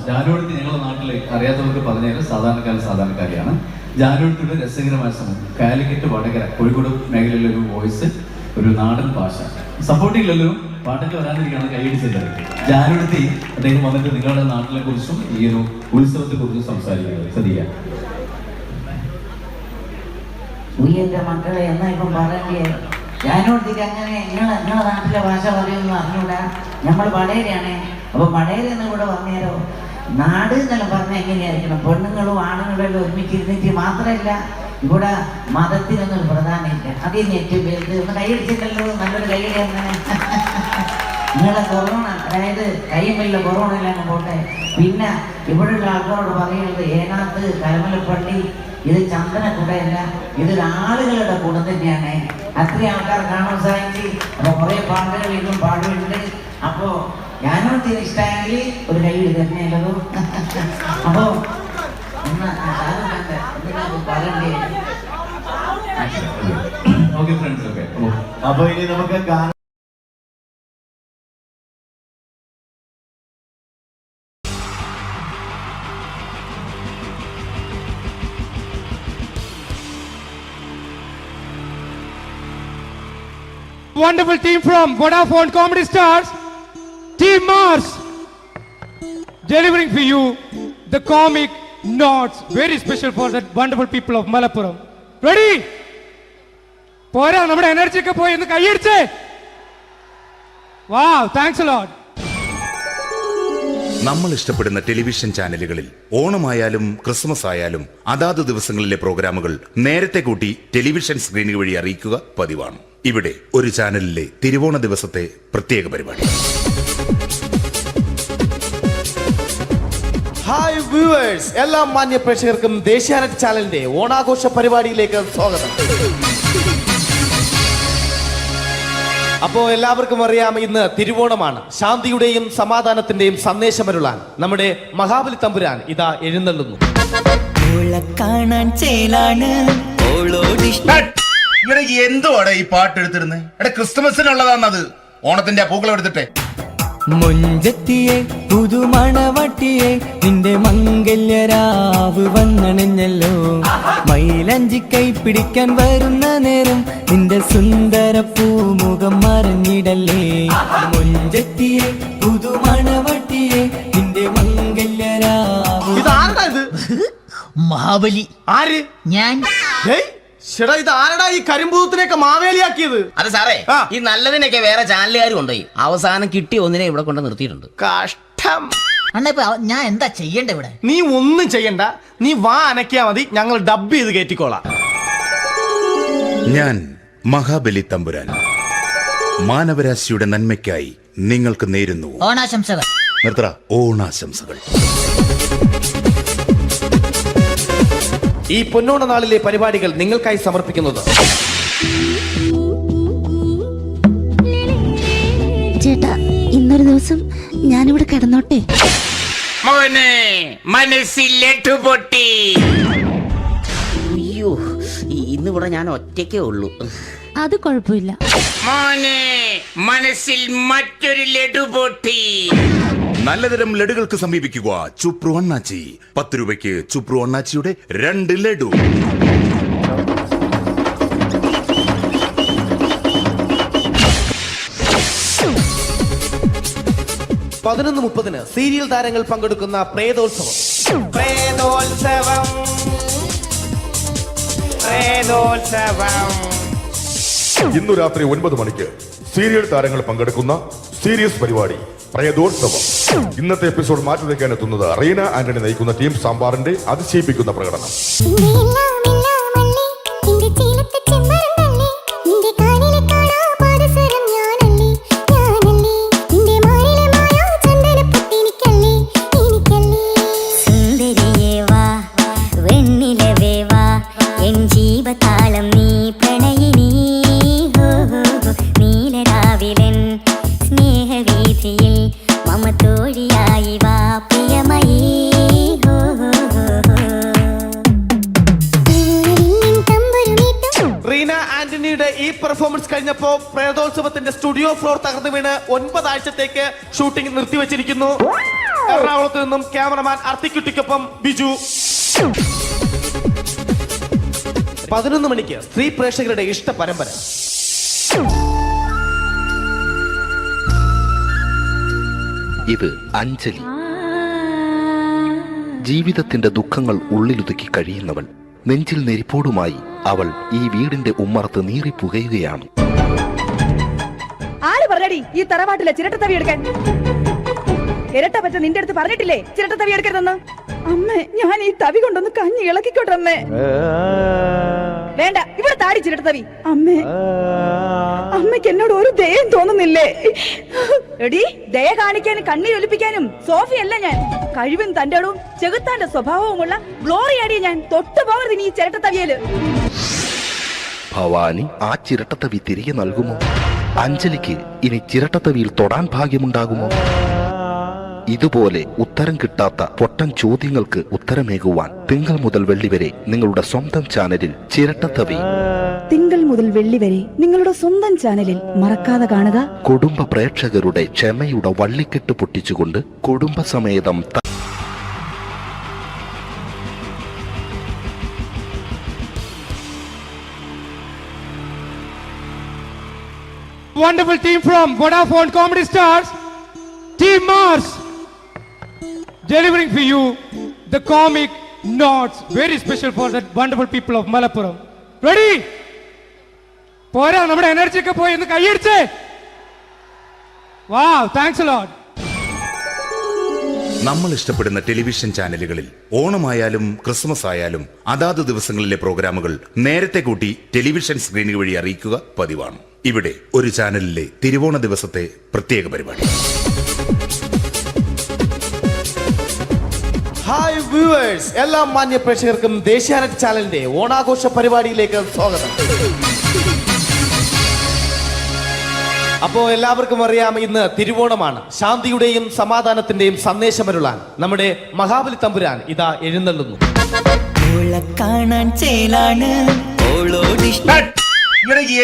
ജാനുവടുത്തി ഞങ്ങളുടെ നാട്ടിൽ അറിയാത്തവർക്ക് പറഞ്ഞാൽ സാധാരണക്കാരിയാണ്. ജാനുവടുത്തിയുടെ രസകരമായ സമയം കാലിക്കറ്റ്, വടകര, കോഴിക്കോട് മേഖലയിലെ ഒരു വോയിസ്, ഒരു നാടൻ ഭാഷ. സപ്പോർട്ടില്ലല്ലോ, പാട്ടൊക്കെ വരാതിരിക്കുകയാണ്, കൈയടിച്ചത്. ജാനുവടുത്തി അദ്ദേഹം വന്നിട്ട് നിങ്ങളുടെ നാട്ടിലെ കുറിച്ചും ഈ ഒരു ഉത്സവത്തെ കുറിച്ചും സംസാരിക്കുന്നത്. ശ്രദ്ധിക്കാം. ഉയ്യന്റെ മക്കളെ എന്നാ ഇപ്പം പറയണ്ടേ? ജാനുവടുത്തിക്ക് അങ്ങനെ നിങ്ങളെ നാട്ടിലെ ഭാഷ പറയുമെന്ന് അറിഞ്ഞൂടാ. നമ്മൾ വടകരയാണ്. അപ്പൊ വടകരന്ന് കൂടെ പറഞ്ഞേരോ. നാട് എന്നെല്ലാം പറഞ്ഞാൽ എങ്ങനെയായിരിക്കണം? പെണ്ണുങ്ങളും ആണുങ്ങളും എല്ലാം ഒരുമിച്ചിരുന്നിട്ട് മാത്രമല്ല, ഇവിടെ മതത്തിനൊന്നും പ്രധാനമില്ല. അതിന് ഏറ്റവും വലുത് ഒന്ന് കൈയടിച്ചിട്ടല്ലോ, നല്ലൊരു കൈയടി അങ്ങനെ. നിങ്ങളെ കൊറോണ, അതായത് കൈമില്ല കൊറോണ എല്ലാം പോട്ടെ. പിന്നെ ഇവിടെയുള്ള ആൾക്കാരോട് പറയുന്നത് ഏനാത്ത് കരമലപ്പള്ളി ഇത് ചന്ദനക്കുടയല്ല, ഇതൊരു ആളുകളുടെ കൂടെ തന്നെയാണ്. അത്രയും ആൾക്കാർ കാണാൻ സാധിച്ചു. അപ്പൊ കുറെ പാട്ടുകൾ ഇന്നും പാടുന്നുണ്ട്. അപ്പോ ഞാനോട് ഇഷ്ടമെങ്കിൽ ഒരു കൈ തന്നെയുള്ളൂ. അപ്പോ പറയണ്ടേ? അപ്പൊ ഇനി നമുക്ക് wonderful team from Vodafone Comedy Stars, Team Mars, delivering for you the comic notes, very special for the wonderful people of Malappuram. Ready? Pora nammade energy ke poi endu kaiyediche. Wow, thanks a lot. നമ്മൾ ഇഷ്ടപ്പെടുന്ന television ചാനലുകളിൽ ഓണമായാലും Christmas ആയാലും അതാത് ദിവസങ്ങളിലെ പ്രോഗ്രാമുകൾ നേരത്തെ കൂട്ടി television സ്ക്രീനുകൾ വഴി അറിയിക്കുക പതിവാണ്. ഇവിടെ ഒരു ചാനലിലെ തിരുവോണ ദിവസത്തെ പ്രത്യേക പരിപാടി. ഹായ് വ്യൂവേഴ്സ്, എല്ലാ മാന്യ പ്രേക്ഷകർക്കും ദേശീയാനെറ്റ് ചാനലിന്റെ ഓണാഘോഷ പരിപാടിയിലേക്ക് സ്വാഗതം. അപ്പോൾ എല്ലാവർക്കും അറിയാം, ഇന്ന് തിരുവോണമാണ്. ശാന്തിയുടെയും സമാധാനത്തിന്റെയും സന്ദേശമരുളാൻ നമ്മുടെ മഹാബലി തമ്പുരാൻ ഇതാ എഴുന്നള്ളുന്നു. എന്തുവാടെ ഈ പാട്ട് എടുത്തിരുന്നത്? എടാ, ക്രിസ്തുമസിനുള്ളതാണത്. ഓണത്തിന്റെ പൂക്കളം എടുത്തിട്ടെ. മുഞ്ചത്തിയെ പുതുമണവട്ടിയെ നിന്റെ മംഗല്യരാവ് വന്നണഞ്ഞല്ലോ. മൈലഞ്ചി കൈ പിടിക്കാൻ വരുന്ന നേരം നിന്റെ സുന്ദര പൂമുഖം മറഞ്ഞിടല്ലേ. മുഞ്ചത്തിയെ പുതുമണവട്ടിയെ നിന്റെ മംഗല്യരാവ്. മഹാബലി. ആര്? ഞാൻ. ചേട്ടാ, ഇത് ആരടാ ഈ കരിമ്പൂത്തിനെയൊക്കെ മാവേലിയാക്കിയത്? അതെ സാറേ, ഈ നല്ലതിനൊക്കെ വേറെ ചാനലുകാർ കൊണ്ടുപോയി അവസാനം കിട്ടിയ ഒന്നിനെ ഇവിടെ കൊണ്ട് നിർത്തിയിട്ടുണ്ട്. കഷ്ടം. അണ്ണാ, ഇപ്പൊ ഞാൻ എന്താ ചെയ്യണ്ട ഇവിടെ? നീ ഒന്നും ചെയ്യണ്ട, നീ വാ അനക്കിയാ മതി, ഞങ്ങൾ ഡബ് ചെയ്ത് കയറ്റിക്കോളാം. ഞാൻ മഹാബലി തമ്പുരാൻ മാനവരാശിയുടെ നന്മയ്ക്കായി നിങ്ങൾക്ക് നേരുന്നു ഓണാശംസകൾ. നിർത്തറ. ഓണാശംസകൾ. ഈ പൊന്നോണ നാളിലെ പരിപാടികൾ നിങ്ങൾക്കായി സമർപ്പിക്കുന്നത് ചേട്ടാ, ഇന്നൊരു ദിവസം ഞാനിവിടെ കിടന്നോട്ടെ? മോനെ മനസ്സിലേറ്റു പൊട്ടി. അയ്യോ, ഇന്നിവിടെ ഞാൻ ഒറ്റയ്ക്കേ ഉള്ളൂ. അത് കുഴപ്പമില്ല. മോനെ മനസ്സിൽ മറ്റൊരു ലഡു പൊട്ടി. നല്ലതരം ലഡുകൾക്ക് സമീപിക്കുക ചുപ്രു അണ്ണാച്ചി. 10 രൂപയ്ക്ക് ചുപ്രു അണ്ണാച്ചിയുടെ 2 ലഡു. (11:30) സീരിയൽ താരങ്ങൾ പങ്കെടുക്കുന്ന പ്രേതോത്സവം. ഇന്നു രാത്രി 9 മണിക്ക് സീരിയൽ താരങ്ങൾ പങ്കെടുക്കുന്ന സീരിയസ് പരിപാടി പ്രേതോത്സവം. ഇന്നത്തെ എപ്പിസോഡ് മാറ്റി വയ്ക്കാൻ എത്തുന്നത് റീന ആന്റണി നയിക്കുന്ന ടീം സാമ്പാറിന്റെ അതിശയിപ്പിക്കുന്ന പ്രകടനം. ഈ പെർഫോമൻസ് കഴിഞ്ഞപ്പോ പ്രേതോത്സവത്തിന്റെ സ്റ്റുഡിയോ ഫ്ലോർ തകർന്നു വീണ് 9 ആഴ്ചത്തേക്ക് ഷൂട്ടിംഗ് നിർത്തിവെച്ചിരിക്കുന്നു. എറണാകുളത്ത് നിന്നും ക്യാമറമാൻ അർത്തിക്കുട്ടിക്കൊപ്പം ബിജു. 11 മണിക്ക് സ്ത്രീ പ്രേക്ഷകരുടെ ഇഷ്ട പരമ്പര. ഇത് അഞ്ജലി. ജീവിതത്തിന്റെ ദുഃഖങ്ങൾ ഉള്ളിലൊതുക്കി കഴിയുന്നവൾ. നെഞ്ചിൽ നെരിപ്പോടുമായി അവൾ ഈ വീടിന്റെ ഉമ്മറത്ത് നീറി പുകയുകയാണ്. ആര് പറഞ്ഞടി ഈ തറവാട്ടിലെ ചിരട്ടത്തവി എടുക്കാൻ? ഇരട്ട പറ്റ നിന്റെ അടുത്ത് പറഞ്ഞിട്ടില്ലേ ചിരട്ടത്തവി എടുക്കരുതെന്ന്? അമ്മേ, ഞാൻ ഈ തവി കൊണ്ടൊന്ന് കഞ്ഞി ഇളക്കിക്കോട്ടെ അമ്മേ. വേണ്ട, ഇവിടെ താടി ചിരട്ടത്തവി. അമ്മേ, അമ്മയ്ക്ക് എന്നോട് ഒരു ദയം തോന്നുന്നില്ലേ? എടി, ദയ കാണിക്കാനും കണ്ണീരൊലിപ്പിക്കാനും സോഫിയല്ല ഞാൻ. കഴിവും തന്റെടും ചെകുത്താന്റെ സ്വഭാവവുമുള്ള ഗ്ലോറി ആടിയ ഞാൻ. തൊട്ടു പോകരുത് ഇനി ഈ ചിരട്ടത്തവിയല്. ഭവാനി ആ ചിരട്ടത്തവി തിരികെ നൽകുമോ? അഞ്ജലിക്ക് ഇനി ചിരട്ടത്തവിയിൽ തൊടാൻ ഭാഗ്യമുണ്ടാകുമോ? ഇതുപോലെ ഉത്തരം കിട്ടാത്ത പൊട്ടൻ ചോദ്യങ്ങൾക്ക് ഉത്തരമേകുവാൻ തിങ്കൾ മുതൽ വെള്ളി വരെ നിങ്ങളുടെ സ്വന്തം ചാനലിൽ ചിരട്ടത്തവി. തിങ്കൾ മുതൽ വെള്ളി വരെ നിങ്ങളുടെ സ്വന്തം ചാനലിൽ മറക്കാതെ കാണുക. കുടുംബ പ്രേക്ഷകരുടെ ക്ഷമയുടെ വള്ളിക്കെട്ട് പൊട്ടിച്ചുകൊണ്ട് കുടുംബസമേതം Wonderful team from Vodafone Comedy Stars, Team Mars, delivering for you the comic notes, very special for the wonderful people of Malappuram. Ready? പോരാ, നമ്മുടെ എനർജി ഒക്കെ പോയി ഒന്ന് കൈയടിച്ചേ. Wow, thanks a lot. നമ്മൾ ഇഷ്ടപ്പെടുന്ന ടെലിവിഷൻ ചാനലുകളിൽ ഓണമായാലും ക്രിസ്മസ് ആയാലും അതാത് ദിവസങ്ങളിലെ പ്രോഗ്രാമുകൾ നേരത്തെ കൂട്ടി ടെലിവിഷൻ സ്ക്രീനുകൾ വഴി അറിയിക്കുക പതിവാണ്. ഇവിടെ ഒരു ചാനലിലെ തിരുവോണ ദിവസത്തെ പ്രത്യേക പരിപാടി. ഹായ് വ്യൂവേഴ്സ്, എല്ലാ മാന്യ പ്രേക്ഷകർക്കും ദേശീയാനെറ്റ് ചാനലിന്റെ ഓണാഘോഷ പരിപാടിയിലേക്ക് സ്വാഗതം. അപ്പോ എല്ലാവർക്കും അറിയാം, ഇന്ന് തിരുവോണമാണ്. ശാന്തിയുടെയും സമാധാനത്തിന്റെയും സന്ദേശമരുളാൻ നമ്മുടെ മഹാബലി തമ്പുരാൻ ഇതാ എഴുന്നള്ളുന്നു.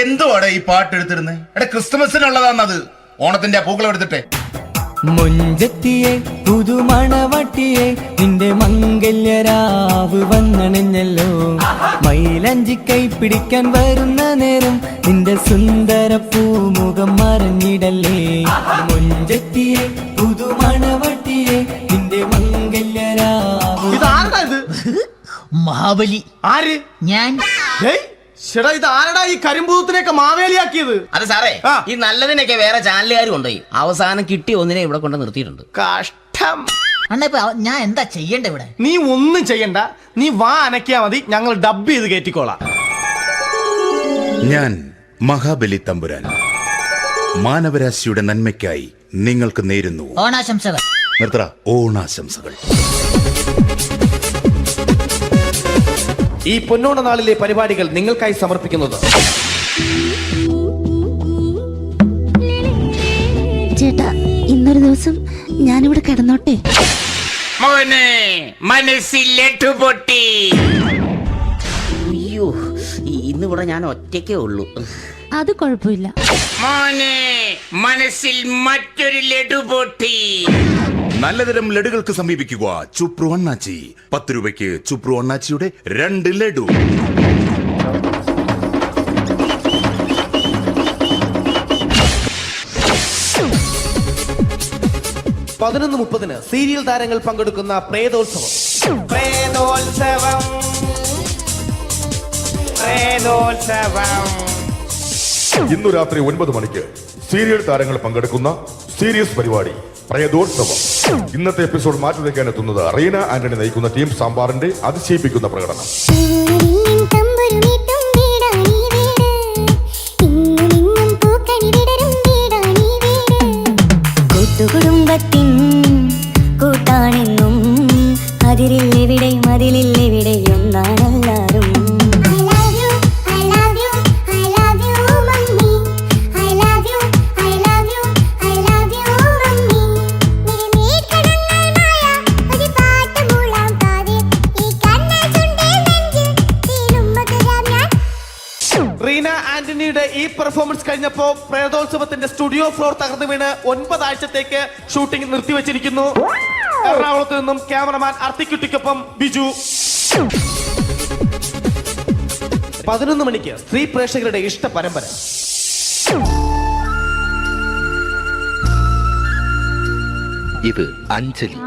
എന്തുവാടാ ഈ പാട്ട് എടുത്തിരുന്നേ? എടാ, ക്രിസ്മസിനുള്ളതാണത്. ഓണത്തിന്റെ പൂക്കളം എടുത്തിട്ടെ. മുഞ്ചത്തിയെ പുതുമണവട്ടിയെ നിന്റെ മംഗല്യരാവ് വന്നണഞ്ഞല്ലോ. മൈലഞ്ചി കൈ പിടിക്കാൻ വരുന്ന നേരം നിന്റെ സുന്ദര പൂമുഖം മറഞ്ഞിടല്ലേ. മുഞ്ചത്തിയെ പുതുമണവട്ടിയെ നിന്റെ മംഗല്യരാവ്. ഇതാരടാ ഇത്? മഹാബലി. ആര്? ഞാൻ. ചേട്ടാ, ഇത് ആരടാ ഈ കരിമ്പൂത്തിനെയൊക്കെ മാവേലിയാക്കിയത്? അതെ സാറേ, ഈ നല്ലതിനൊക്കെ വേറെ ചാനലുകാർ കൊണ്ടുപോയി അവസാനം കിട്ടിയ ഒന്നിനെ ഇവിടെ കൊണ്ട് നിർത്തിയിട്ടുണ്ട്. കഷ്ടം. ഞാൻ എന്താ ചെയ്യണ്ട ഇവിടെ? നീ ഒന്നും ചെയ്യണ്ട, നീ വാ അനക്കിയാ മതി, ഞങ്ങൾ ഡബ് ചെയ്ത് കയറ്റിക്കോളാം. ഞാൻ മഹാബലി തമ്പുരാൻ മാനവരാശിയുടെ നന്മയ്ക്കായി നിങ്ങൾക്ക് നേരുന്നു ഓണാശംസകൾ. നിർത്തറ. ഓണാശംസകൾ. ഈ പൊന്നോണ നാളിലെ പരിപാടികൾ നിങ്ങൾക്കായി സമർപ്പിക്കുന്നത് ചേട്ടാ, ഇന്നൊരു ദിവസം ഞാനിവിടെ കിടന്നോട്ടെ? മോനെ, മനസ്സിൽ ലഡുപൊട്ടി. അയ്യോ, ഇന്നിവിടെ ഞാൻ ഒറ്റയ്ക്കേ ഉള്ളൂ. അത് കുഴപ്പമില്ല. മോനെ, മനസ്സിൽ മറ്റൊരു ലഡുപൊട്ടി. നല്ലതരം ലഡുകൾക്ക് സമീപിക്കുക ചുപ്രു അണ്ണാച്ചി. 10 രൂപയ്ക്ക് ചുപ്രു അണ്ണാച്ചിയുടെ 2 ലഡു. (11:30) സീരിയൽ താരങ്ങൾ പങ്കെടുക്കുന്ന പ്രേതോത്സവം. ഇന്നു രാത്രി 9 മണിക്ക് സീരിയൽ താരങ്ങൾ പങ്കെടുക്കുന്ന സീരിയസ് പരിപാടി പ്രേതോത്സവം. ഇന്നത്തെ എപ്പിസോഡ് മാറ്റി വയ്ക്കാൻ എത്തുന്നത് റീന ആന്റണി നയിക്കുന്ന ടീം സാമ്പാറിന്റെ അതിശയിപ്പിക്കുന്ന പ്രകടനം. കുടുംബത്തിൻ കൂട്ടാണെന്നും അതിരില്ലെവിടെ മതിലില്ലെവിടെ ഒന്നാണെല്ലാരും. റീന ആന്റണിയുടെ ഈ പെർഫോമൻസ് കഴിഞ്ഞപ്പോ പ്രേതോത്സവത്തിന്റെ സ്റ്റുഡിയോ ഫ്ലോർ തകർന്നു വീണ് 9 ആഴ്ചത്തേക്ക് ഷൂട്ടിംഗ് നിർത്തിവെച്ചിരിക്കുന്നു. എറണാകുളത്ത് നിന്നും ക്യാമറമാൻ അർത്തിക്കുട്ടിക്കൊപ്പം ബിജു. 11 മണിക്ക് സ്ത്രീ പ്രേക്ഷകരുടെ ഇഷ്ട പരമ്പര. ഇത് അഞ്ജലി.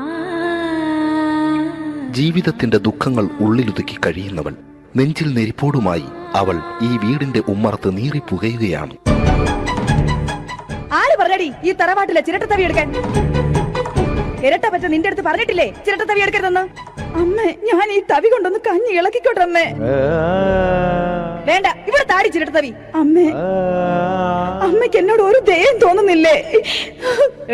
ജീവിതത്തിന്റെ ദുഃഖങ്ങൾ ഉള്ളിലൊതുക്കി കഴിയുന്നവൾ. നെഞ്ചിൽ നെരിപ്പോടുമായി അവൾ ഈ വീടിന്റെ ഉമ്മറത്ത് നീറി പുകയുകയാണ്. ആര് പറഞ്ഞടി ഈ തറവാട്ടിലെ ചിരട്ടത്തവി എടുക്കാൻ? ഇരട്ട പറ്റ നിന്റെ അടുത്ത് പറഞ്ഞിട്ടില്ലേ ചിരട്ടത്തവി എടുക്കരുതെന്ന്? അമ്മേ, ഞാൻ ഈ തവി കൊണ്ടൊന്ന് കഞ്ഞി ഇളക്കിക്കോട്ടെ അമ്മേ. വേണ്ട, ഇവിടെ താടി ചിരട്ടത്തവി. അമ്മേ, അമ്മയ്ക്ക് എന്നോട് ഒരു ദയം തോന്നുന്നില്ലേ?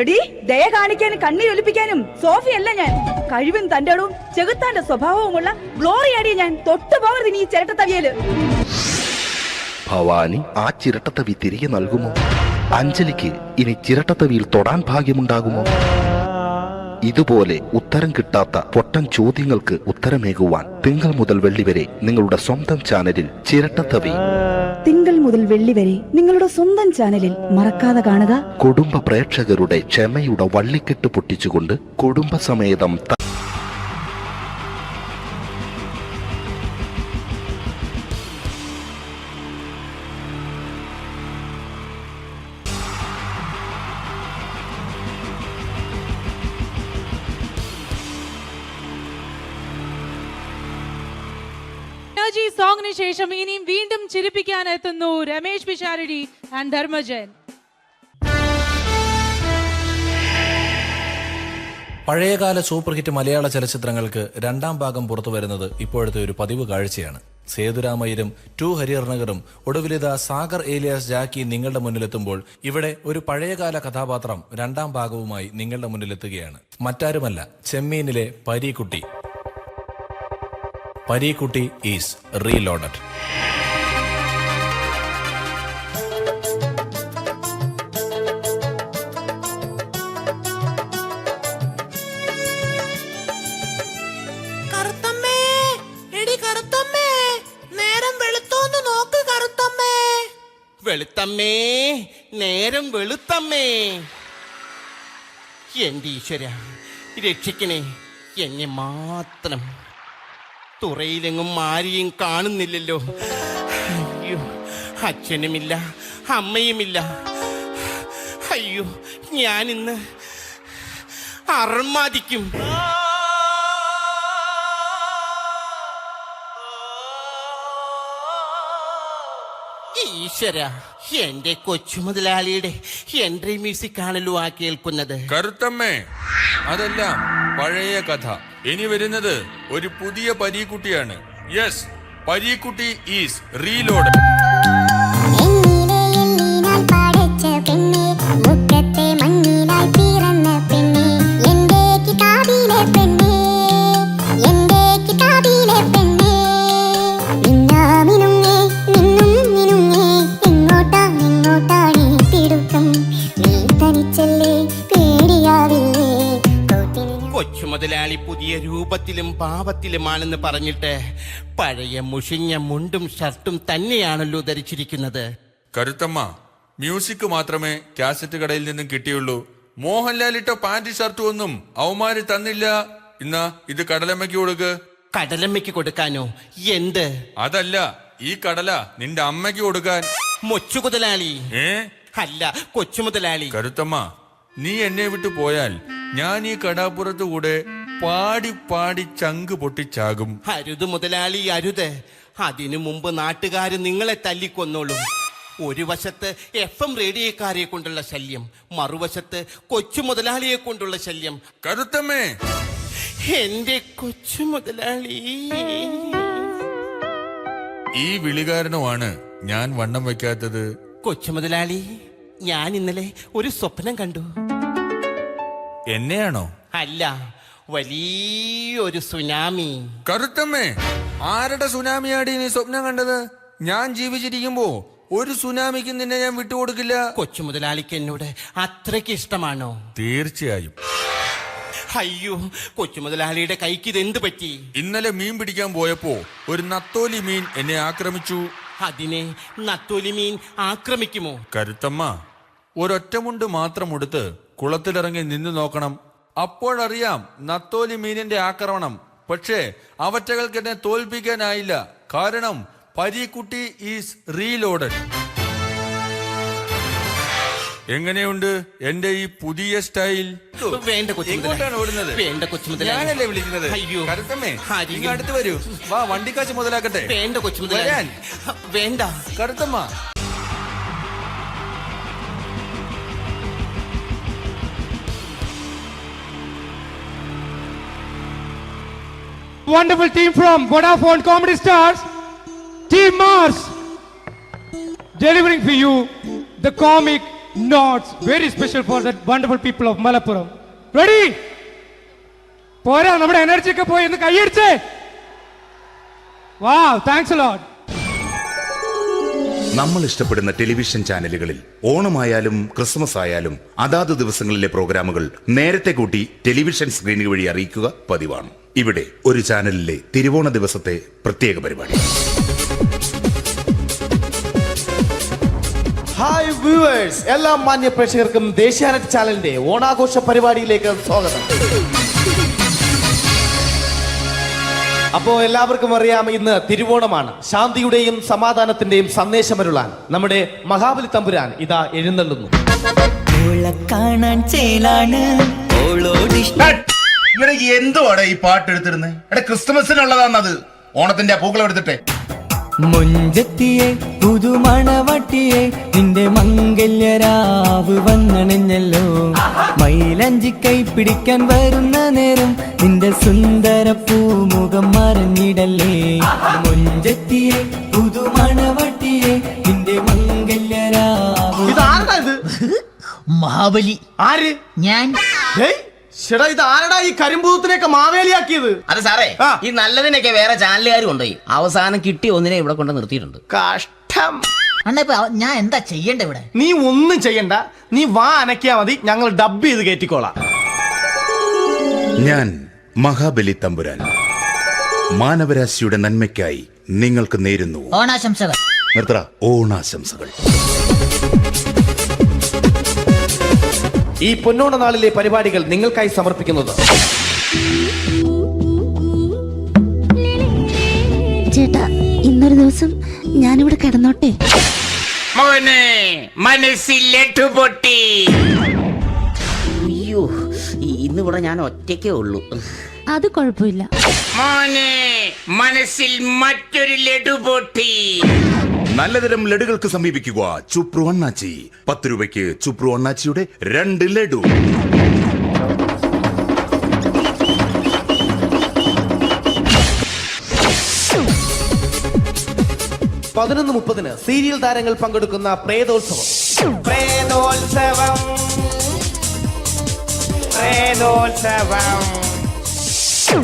എടി, ദയ കാണിക്കാനും കണ്ണീരൊലിപ്പിക്കാനും സോഫിയല്ല ഞാൻ. കഴിവും തന്റെടും ചെകുത്താന്റെ സ്വഭാവവുമുള്ള ഗ്ലോറി ആടിയ ഞാൻ. തൊട്ടു പോകരുത് നീ ചിരട്ടത്തവിയല്. ഭവാനി ആ ചിരട്ടത്തവി തിരികെ നൽകുമോ? അഞ്ജലിക്ക് ഇനി ചിരട്ടത്തവിയിൽ തൊടാൻ ഭാഗ്യമുണ്ടാകുമോ? ഇതുപോലെ ഉത്തരം കിട്ടാത്ത പൊട്ടൻ ചോദ്യങ്ങൾക്ക് ഉത്തരമേകുവാൻ തിങ്കൾ മുതൽ വെള്ളി വരെ നിങ്ങളുടെ സ്വന്തം ചാനലിൽ ചിരട്ടത്തവി. തിങ്കൾ മുതൽ വെള്ളി വരെ നിങ്ങളുടെ സ്വന്തം ചാനലിൽ മറക്കാതെ കാണുക. കുടുംബ പ്രേക്ഷകരുടെ ക്ഷമയുടെ വള്ളിക്കെട്ട് പൊട്ടിച്ചുകൊണ്ട് കുടുംബസമേതം സോങ്ങിന് ശേഷം ഇനിയും വീണ്ടും ചിരിപ്പിക്കാൻ എത്തുന്നു രമേശ് പിഷാരടി ആൻഡ് ധർമ്മജൻ. പഴയകാല സൂപ്പർ ഹിറ്റ് മലയാള ചലച്ചിത്രങ്ങൾക്ക് രണ്ടാം ഭാഗം പുറത്തു വരുന്നത് ഇപ്പോഴത്തെ ഒരു പതിവ് കാഴ്ചയാണ്. സേതുരാമയ്യരും 2 ഹരിഹർനഗറും ഒടുവിലിത സാഗർ ഏലിയാസ് ജാക്കി നിങ്ങളുടെ മുന്നിലെത്തുമ്പോൾ ഇവിടെ ഒരു പഴയകാല കഥാപാത്രം രണ്ടാം ഭാഗവുമായി നിങ്ങളുടെ മുന്നിലെത്തുകയാണ്. മറ്റാരുമല്ല, ചെമ്മീനിലെ പരീക്കുട്ടി. Pareekutty is reloaded. കറുത്തമ്മേ, എടി കറുത്തമ്മേ, നേരം വെളുത്തോന്ന് നോക്ക് കറുത്തമ്മേ. വെളുത്തമ്മേ, നേരം വെളുത്തമ്മേ. എന്റെ ഈശ്വര, രക്ഷിക്കണേ എന്നെ മാത്രം. തുറയിലെങ്ങും ആരെയും കാണുന്നില്ലല്ലോ. അയ്യോ, അച്ഛനുമില്ല അമ്മയുമില്ല. അയ്യോ, ഞാനിന്ന് അർമാദിക്കും. ഈശ്വര, എന്റെ കൊച്ചു മുതലാളിയുടെ എൻട്രി മ്യൂസിക് ആണല്ലോ ആ കേൾക്കുന്നത്. കറുത്തമ്മേ, അതെല്ലാം പഴയ കഥ. ഇനി വരുന്നത് ഒരു പുതിയ പരീക്കുട്ടിയാണ്. Yes, Pareekutty is reload. മുതലാളി പുതിയ രൂപത്തിലും ഭാവത്തിലുമാണെന്ന് പറഞ്ഞിട്ട് പഴയ മുഷിഞ്ഞ മുണ്ടും ഷർട്ടും തന്നെയാണല്ലോ ധരിച്ചിരിക്കുന്നത്. കരുത്തമ്മ, മ്യൂസിക് മാത്രമേ കാസറ്റ് കടയിൽ നിന്നും കിട്ടിയുള്ളൂ. മോഹൻലാൽ ഇട്ട പാന്റ് ഷർട്ടും ഒന്നും അവന്മാര് തന്നില്ല. ഇന്നാ ഇത് കടലമ്മയ്ക്ക് കൊടുക്ക്. കടലമ്മയ്ക്ക് കൊടുക്കാനോ? എന്ത്? അതല്ല, ഈ കടല നിന്റെ അമ്മയ്ക്ക് കൊടുക്കാൻ. മൊച്ചു മുതലാളി. അല്ല, കൊച്ചു മുതലാളി. കരുത്തമ്മ, നീ എന്നെ വിട്ടു പോയാൽ ഞാൻ ഈ കടാപ്പുറത്ത് കൂടെ പാടി പാടി ചങ്ക് പൊട്ടിച്ചാകും. അരുത് മുതലാളി, അരുത്. അതിനു മുമ്പ് നാട്ടുകാര് നിങ്ങളെ തല്ലിക്കൊന്നോളും. ഒരു വശത്ത് FM റേഡിയോക്കാരെ കൊണ്ടുള്ള ശല്യം, മറുവശത്ത് കൊച്ചു മുതലാളിയെ കൊണ്ടുള്ള ശല്യം. കരുത്തമ്മേ, എന്റെ കൊച്ചു മുതലാളി. ഈ വിളികാരണമാണ് ഞാൻ വണ്ണം വെക്കാത്തത്. കൊച്ചു മുതലാളി, ഞാൻ ഇന്നലെ ഒരു സ്വപ്നം കണ്ടു. എന്നെയാണോ? അല്ല, വലിയൊരു സുനാമി. കരുത്തമ്മേ, ആരുടെ സുനാമിയാടി നീ സ്വപ്നം കണ്ടത്? ഞാൻ ജീവിച്ചിരിക്കുമ്പോ ഒരു സുനാമിക്ക് നിന്നെ ഞാൻ വിട്ടുകൊടുക്കില്ല. കൊച്ചു മുതലാളിക്ക് എന്നോട് അത്രയ്ക്ക് ഇഷ്ടമാണോ? തീർച്ചയായും. അയ്യോ, കൊച്ചു മുതലാളിയുടെ കൈക്ക് ഇതെന്ത് പറ്റി? ഇന്നലെ മീൻ പിടിക്കാൻ പോയപ്പോ ഒരു നത്തോലി മീൻ എന്നെ ആക്രമിച്ചു. അതിനെ നത്തോലി മീൻ ആക്രമിക്കുമോ? കരുത്തമ്മ, ഒരൊറ്റമുണ്ട് മാത്രം ഉടുത്ത് കുളത്തിലിറങ്ങി നിന്ന് നോക്കണം. അപ്പോഴറിയാം നത്തോലി മീനിന്റെ ആക്രമണം. പക്ഷേ അവറ്റകൾക്ക് എന്നെ തോൽപ്പിക്കാനായില്ല. കാരണം പരീക്കുട്ടി ഈസ് റീലോഡഡ്. എങ്ങനെയുണ്ട് എന്റെ ഈ പുതിയ സ്റ്റൈൽ? വേണ്ട കൊച്ചു എങ്ങോട്ടാണ് ഓടുന്നത്? വേണ്ട കൊച്ചു ഞാനല്ലേ വിളിക്കുന്നത്? അയ്യോ കറുത്തമ്മേ, ഇങ്ങ് അടുത്ത് വരൂ. വാ, വണ്ടിക്കാശ് മുതലാക്കട്ടെ. വേണ്ട കൊച്ചു വരാൻ. വേണ്ട Karuthamma. Wonderful team from Vodafone Comedy Stars, Team Mars, delivering for you the comic notes, very special for the wonderful people of Malappuram. Ready? പോരാ, നമ്മുടെ എനർജി ഒക്കെ പോയി ഒന്ന് കൈയടിച്ചേ. Wow, thanks a lot. നമ്മൾ ഇഷ്ടപ്പെടുന്ന ടെലിവിഷൻ ചാനലുകളിൽ ഓണമായാലും ക്രിസ്മസ് ആയാലും അതാത് ദിവസങ്ങളിലെ പ്രോഗ്രാമുകൾ നേരത്തെ കൂട്ടി ടെലിവിഷൻ സ്ക്രീനുകൾ വഴി അറിയിക്കുക പതിവാണ്. ഇവിടെ ഒരു ചാനലിലെ തിരുവോണ ദിവസത്തെ പ്രത്യേക പരിപാടി. ഹായ് വ്യൂവേഴ്സ്, എല്ലാ മാന്യ പ്രേക്ഷകർക്കും ദേശീയാനെറ്റ് ചാനലിന്റെ ഓണാഘോഷ പരിപാടിയിലേക്ക് സ്വാഗതം. അപ്പോ എല്ലാവർക്കും അറിയാം, ഇന്ന് തിരുവോണമാണ്. ശാന്തിയുടെയും സമാധാനത്തിന്റെയും സന്ദേശമരുളാൻ നമ്മുടെ മഹാബലി തമ്പുരാൻ ഇതാ എഴുന്നള്ളുന്നു. കാണാൻ ചേലാണ് എന്തുവാടെ ഈ പാട്ട് എടുത്തിരുന്നത്? എടാ, ക്രിസ്മസിനുള്ളതാണത്. ഓണത്തിന്റെ പൂക്കളം എടുത്തിട്ടെ. മുഞ്ചത്തിയെ പുതുമണവട്ടിയെ നിന്റെ മംഗല്യരാവ് വന്നണഞ്ഞല്ലോ. മൈലഞ്ചി കൈ പിടിക്കാൻ വരുന്ന നേരം നിന്റെ സുന്ദര പൂമുഖം മറഞ്ഞിടല്ലേ. മുഞ്ചത്തിയെ പുതുമണവട്ടിയെ നിന്റെ മംഗല്യരാവ്. ഇതാരടാ ഇത്? മഹാബലി. ആര്? ഞാൻ. ചേട്ടാ, ഇത് ആരടാ ഈ കരിമ്പൂത്തിനെയൊക്കെ മാവേലിയാക്കിയത്? അത് സാറേ, ഈ നല്ലതിനൊക്കെ വേറെ ചാനലുകാർ കൊണ്ടുപോയി അവസാനം കിട്ടി ഒന്നിനെ ഇവിടെ കൊണ്ട് നിർത്തിയിട്ടുണ്ട്. കഷ്ടം. അണ്ണാ ഞാൻ എന്താ ചെയ്യണ്ടേ ഇവിടെ? നീ ഒന്നും ചെയ്യണ്ട, നീ വാ അനക്കിയാ മതി, ഞങ്ങൾ ഡബ് ചെയ്ത് കയറ്റിക്കോളാം. ഞാൻ മഹാബലി തമ്പുരാൻ മാനവരാശിയുടെ നന്മയ്ക്കായി നിങ്ങൾക്ക് നേരുന്നു ഓണാശംസകൾ. നിർത്തറ. ഓണാശംസകൾ. ഈ പൊന്നോണ നാളിലെ പരിപാടികൾ നിങ്ങൾക്കായി സമർപ്പിക്കുന്നത് ചേട്ടാ, ഇന്നൊരു ദിവസം ഞാനിവിടെ കിടന്നോട്ടെ. പൊട്ടി. അയ്യോ, ഇന്നിവിടെ ഞാൻ ഒറ്റയ്ക്കേ ഉള്ളൂ. അത് കുഴപ്പമില്ല. മനസ്സിൽ മറ്റൊരു ലഡു പൊട്ടി. നല്ലതരം ലഡുകൾക്ക് സമീപിക്കുക ചുപ്രു അണ്ണാച്ചി. 10 രൂപയ്ക്ക് ചുപ്രു അണ്ണാച്ചിയുടെ 2 ലഡു. പതിനൊന്ന് 30 സീരിയൽ താരങ്ങൾ പങ്കെടുക്കുന്ന പ്രേതോത്സവം.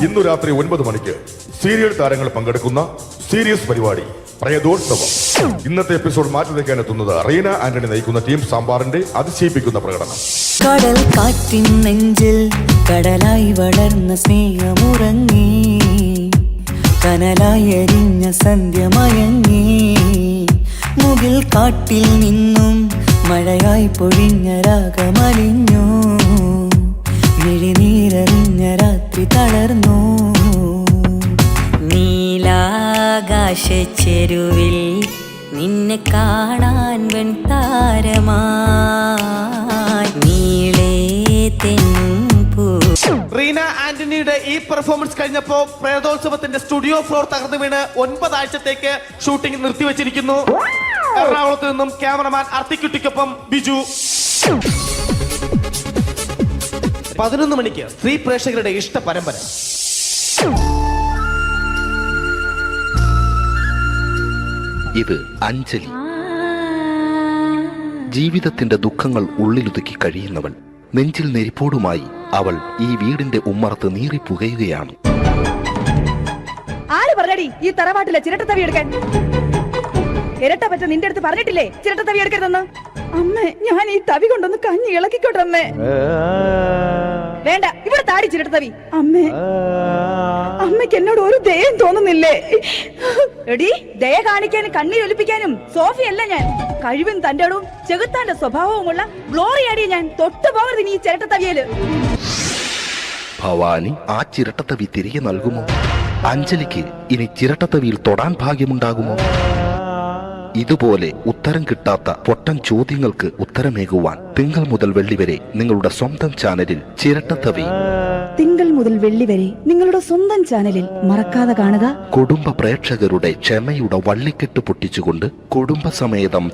ഇന്നു രാത്രി 9 മണിക്ക് സീരിയൽ താരങ്ങൾ പങ്കെടുക്കുന്ന സീരിയസ് പരിപാടി പ്രേതോത്സവം. ഇന്നത്തെ എപ്പിസോഡ് മാറ്റി വയ്ക്കാൻ എത്തുന്നത് റീന ആന്റണി നയിക്കുന്ന ടീം സാമ്പാറിന്റെ അതിശയിപ്പിക്കുന്ന പ്രകടനം. കടൽ കാറ്റിൻ നെഞ്ചിൽ കടലായി വളർന്ന സ്നേഹമുറങ്ങി, കനലായി എരിഞ്ഞ സന്ധ്യ മയങ്ങി. മുകിൽ കാട്ടിൽ നിന്നും മഴയായി പൊഴിഞ്ഞ രാഗമലിഞ്ഞു, വിഴിനീരറിഞ്ഞ രാത്രി തളർന്നു. നീലാകാശച്ചെരുവിൽ നിന്നെ കാണാൻ വെൺതാരമായി നീളേ തെൻപൂ. റീന ആന്റണിയുടെ ഈ പെർഫോമൻസ് കഴിഞ്ഞപ്പോ പ്രേതോത്സവത്തിന്റെ സ്റ്റുഡിയോ ഫ്ലോർ തകർന്നു വീണ് 9 ആഴ്ചത്തേക്ക് ഷൂട്ടിംഗ് നിർത്തിവെച്ചിരിക്കുന്നു. എറണാകുളത്ത് നിന്നും ക്യാമറമാൻ അർത്തിക്കുട്ടിക്കൊപ്പം ബിജു. 11 മണിക്ക് സ്ത്രീ പ്രേക്ഷകരുടെ ഇഷ്ട പരമ്പര. ഇത് അഞ്ജലി. ജീവിതത്തിന്റെ ദുഃഖങ്ങൾ ഉള്ളിലൊതുക്കി കഴിയുന്നവൾ. നെഞ്ചിൽ നെരിപ്പോടുമായി അവൾ ഈ വീടിന്റെ ഉമ്മറത്ത് നീറിപ്പുകയുകയാണ്. ആര് പറഞ്ഞടി ഈ തറവാട്ടിലെ ചിരട്ട തവി എടുക്കാൻ? ഇരട്ട പറ്റ നിന്റെ അടുത്ത് പറഞ്ഞിട്ടില്ലേ ചിരട്ട തവി എടുക്കരുതെന്ന്? അമ്മേ, ഞാൻ ഈ തവി കൊണ്ടൊന്ന് കഞ്ഞി ഇളക്കിക്കോട്ടെ അമ്മേ. വേണ്ട, ഇവിടെ താടി ചിരട്ട തവി. അമ്മേ, അമ്മയ്ക്ക് എന്നോട് ഒരു ദയം തോന്നുന്നില്ലേ? എടി, ദയ കാണിക്കാനും കണ്ണീരൊലിപ്പിക്കാനും സോഫിയല്ല ഞാൻ. കഴിവും തന്റെടും ചെകുത്താന്റെ സ്വഭാവവുമുള്ള ഗ്ലോറിയാടിയ ഞാൻ. തൊട്ടു പോകരുത് നീ ചിരട്ട തവിയല്. ഭവാനി ആ ചിരട്ടത്തവി തിരികെ നൽകുമോ? അഞ്ജലിക്ക് ഇനി ചിരട്ടത്തവിയിൽ തൊടാൻ ഭാഗ്യമുണ്ടാകുമോ? ഇതുപോലെ ഉത്തരം കിട്ടാത്ത പൊട്ടൻ ചോദ്യങ്ങൾക്ക് ഉത്തരമേകുവാൻ തിങ്കൾ മുതൽ വെള്ളി വരെ നിങ്ങളുടെ സ്വന്തം ചാനലിൽ ചിരട്ടത്തവി. തിങ്കൾ മുതൽ വെള്ളി വരെ നിങ്ങളുടെ സ്വന്തം ചാനലിൽ മറക്കാതെ കാണുക. കുടുംബ പ്രേക്ഷകരുടെ ക്ഷമയുടെ വള്ളിക്കെട്ട് പൊട്ടിച്ചുകൊണ്ട് കുടുംബസമേതം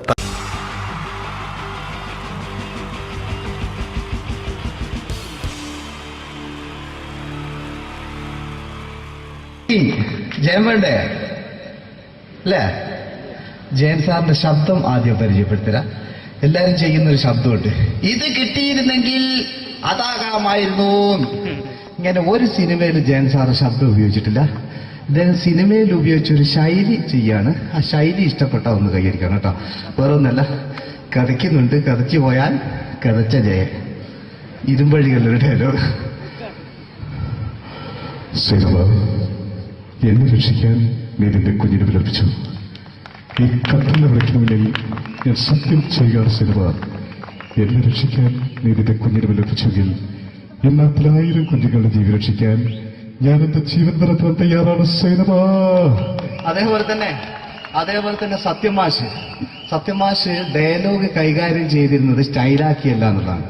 ജയൻ വേണ്ടേ അല്ലേ? ജയൻ സാറിന്റെ ശബ്ദം ആദ്യം പരിചയപ്പെടുത്തരാ. എല്ലാരും ചെയ്യുന്ന ഒരു ശബ്ദമുണ്ട്, ഇത് കിട്ടിയിരുന്നെങ്കിൽ അതാകാമായിരുന്നു. ഇങ്ങനെ ഒരു സിനിമയിൽ ജയൻ സാറ് ശബ്ദം ഉപയോഗിച്ചിട്ടില്ല. അദ്ദേഹം സിനിമയിൽ ഉപയോഗിച്ച ഒരു ശൈലി ചെയ്യാണ്. ആ ശൈലി ഇഷ്ടപ്പെട്ട ഒന്ന് കൈകരിക്കണം കേട്ടോ. വേറെ ഒന്നല്ല, കഥയ്ക്കുന്നുണ്ട്, കഥച്ചു പോയാൽ കഥച്ച ജയൻ. ഇരുമ്പഴികളുടെ ഡയലോഗ്. എന്നെ രക്ഷിക്കാൻ നീ നിന്റെ കുഞ്ഞിനെ വിലപിച്ചു. ഈ കത്തുന്ന വിളക്കിന് മുന്നിൽ ഞാൻ സത്യം ചെയ്യുക സിനിമ. എന്നെ രക്ഷിക്കാൻ നീ നിന്റെ കുഞ്ഞിനെ വിലപിച്ചെങ്കിൽ എന്നാൽ 1000 കുഞ്ഞുങ്ങളുടെ ജീവൻ രക്ഷിക്കാൻ ഞാൻ എന്റെ ജീവൻ നടത്താൻ തയ്യാറാണ് സിനിമ. അതേപോലെ തന്നെ സത്യമാഷ് ഡയലോഗ് കൈകാര്യം ചെയ്തിരുന്നത് സ്റ്റൈലാക്കിയല്ല എന്നുള്ളതാണ്.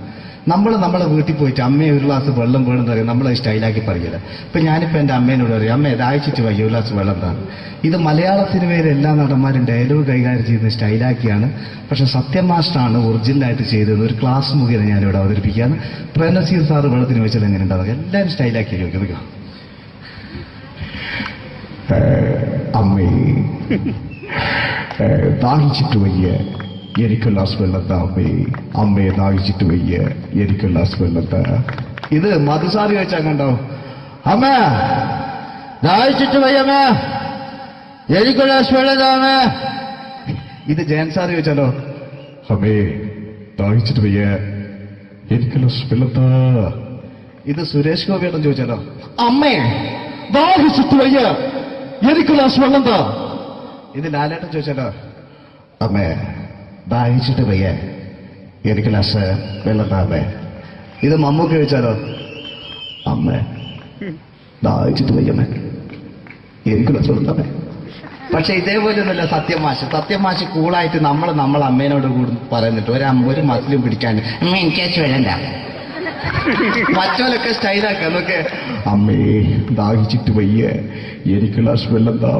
നമ്മളെ വീട്ടിൽ പോയിട്ട് അമ്മയെ ഒരു ഗ്ലാസ് വെള്ളം വേണമെന്ന് പറയും, നമ്മളത് സ്റ്റൈലാക്കി പറയില്ല. ഇപ്പൊ ഞാനിപ്പോ എന്റെ അമ്മേനോട് പറയും, അമ്മ ദാഹിച്ചിട്ട് വയ്യ ഒരു ഗ്ലാസ് വെള്ളം എന്താണ്. ഇത് മലയാള സിനിമയിലെ എല്ലാ നടന്മാരും ഡയലോഗ് കൈകാര്യം ചെയ്യുന്നത് സ്റ്റൈലാക്കിയാണ്. പക്ഷെ സത്യം മാസ്റ്ററാണ് ഒറിജിനലായിട്ട് ചെയ്തത്. ഒരു ക്ലാസ് മുഖേന ഞാനിവിടെ അവതരിപ്പിക്കുകയാണ്. പ്രേംനസീർ സാറ് വെള്ളത്തിന് വെച്ചാൽ എങ്ങനെ ഉണ്ടാവുക? എല്ലാവരും സ്റ്റൈലാക്കി ചോദിക്കുക. അമ്മേ ദാഹിച്ചിട്ട് വയ്യ എനിക്ക് ഗ്ലാസ് വെള്ളം താ. അമ്മയെ ദാഹിച്ചിട്ട് വയ്യ എനിക്ക് ഗ്ലാസ് വെള്ളം താ. ഇത് മധുസാറി ചോദിച്ചാൽ കണ്ടോ, അമ്മ ദാഹിച്ചിട്ട് വയ്യമ്മ എനിക്ക് ഗ്ലാസ് വെള്ളം താമേ. ഇത് ജയൻ സാർ ചോദിച്ചാലോ, അമ്മേ ദാഹിച്ചിട്ട് വയ്യ എനിക്ക് ഗ്ലാസ് വെള്ളം താ. ഇത് സുരേഷ് ഗോപിയേട്ടൻ ചോദിച്ചാലോ, അമ്മേ ദാഹിച്ചിട്ട് വയ്യ എനിക്ക് ഗ്ലാസ് വെള്ളം താ. ഇത് ലാലേട്ടൻ ചോദിച്ചാലോ, അമ്മേ ദാഹിച്ചിട്ട് വയ്യ എനിക്ക് ഗ്ലാസ് വെള്ളം താമേ. ഇത് മമ്മൂക്ക് ചോദിച്ചാലോ, അമ്മേ ദാഹിച്ചിട്ട് വയ്യമ്മേ എനിക്ക് ഗ്ലാസ് വെള്ളം താമേ. പക്ഷെ ഇതേപോലെ ഒന്നുമല്ല സത്യമാഷ് കൂളായിട്ട് നമ്മളെ അമ്മേനോട് കൂടി പറയുന്നിട്ട് ഒരു മസിലും പിടിക്കാൻ അമ്മ എനിക്ക് വേണ്ട. മറ്റോലൊക്കെ സ്റ്റൈലാക്കാം നോക്കെ, അമ്മേ ദാഹിച്ചിട്ട് വയ്യ എനിക്ക് ഗ്ലാസ് വെള്ളം താ.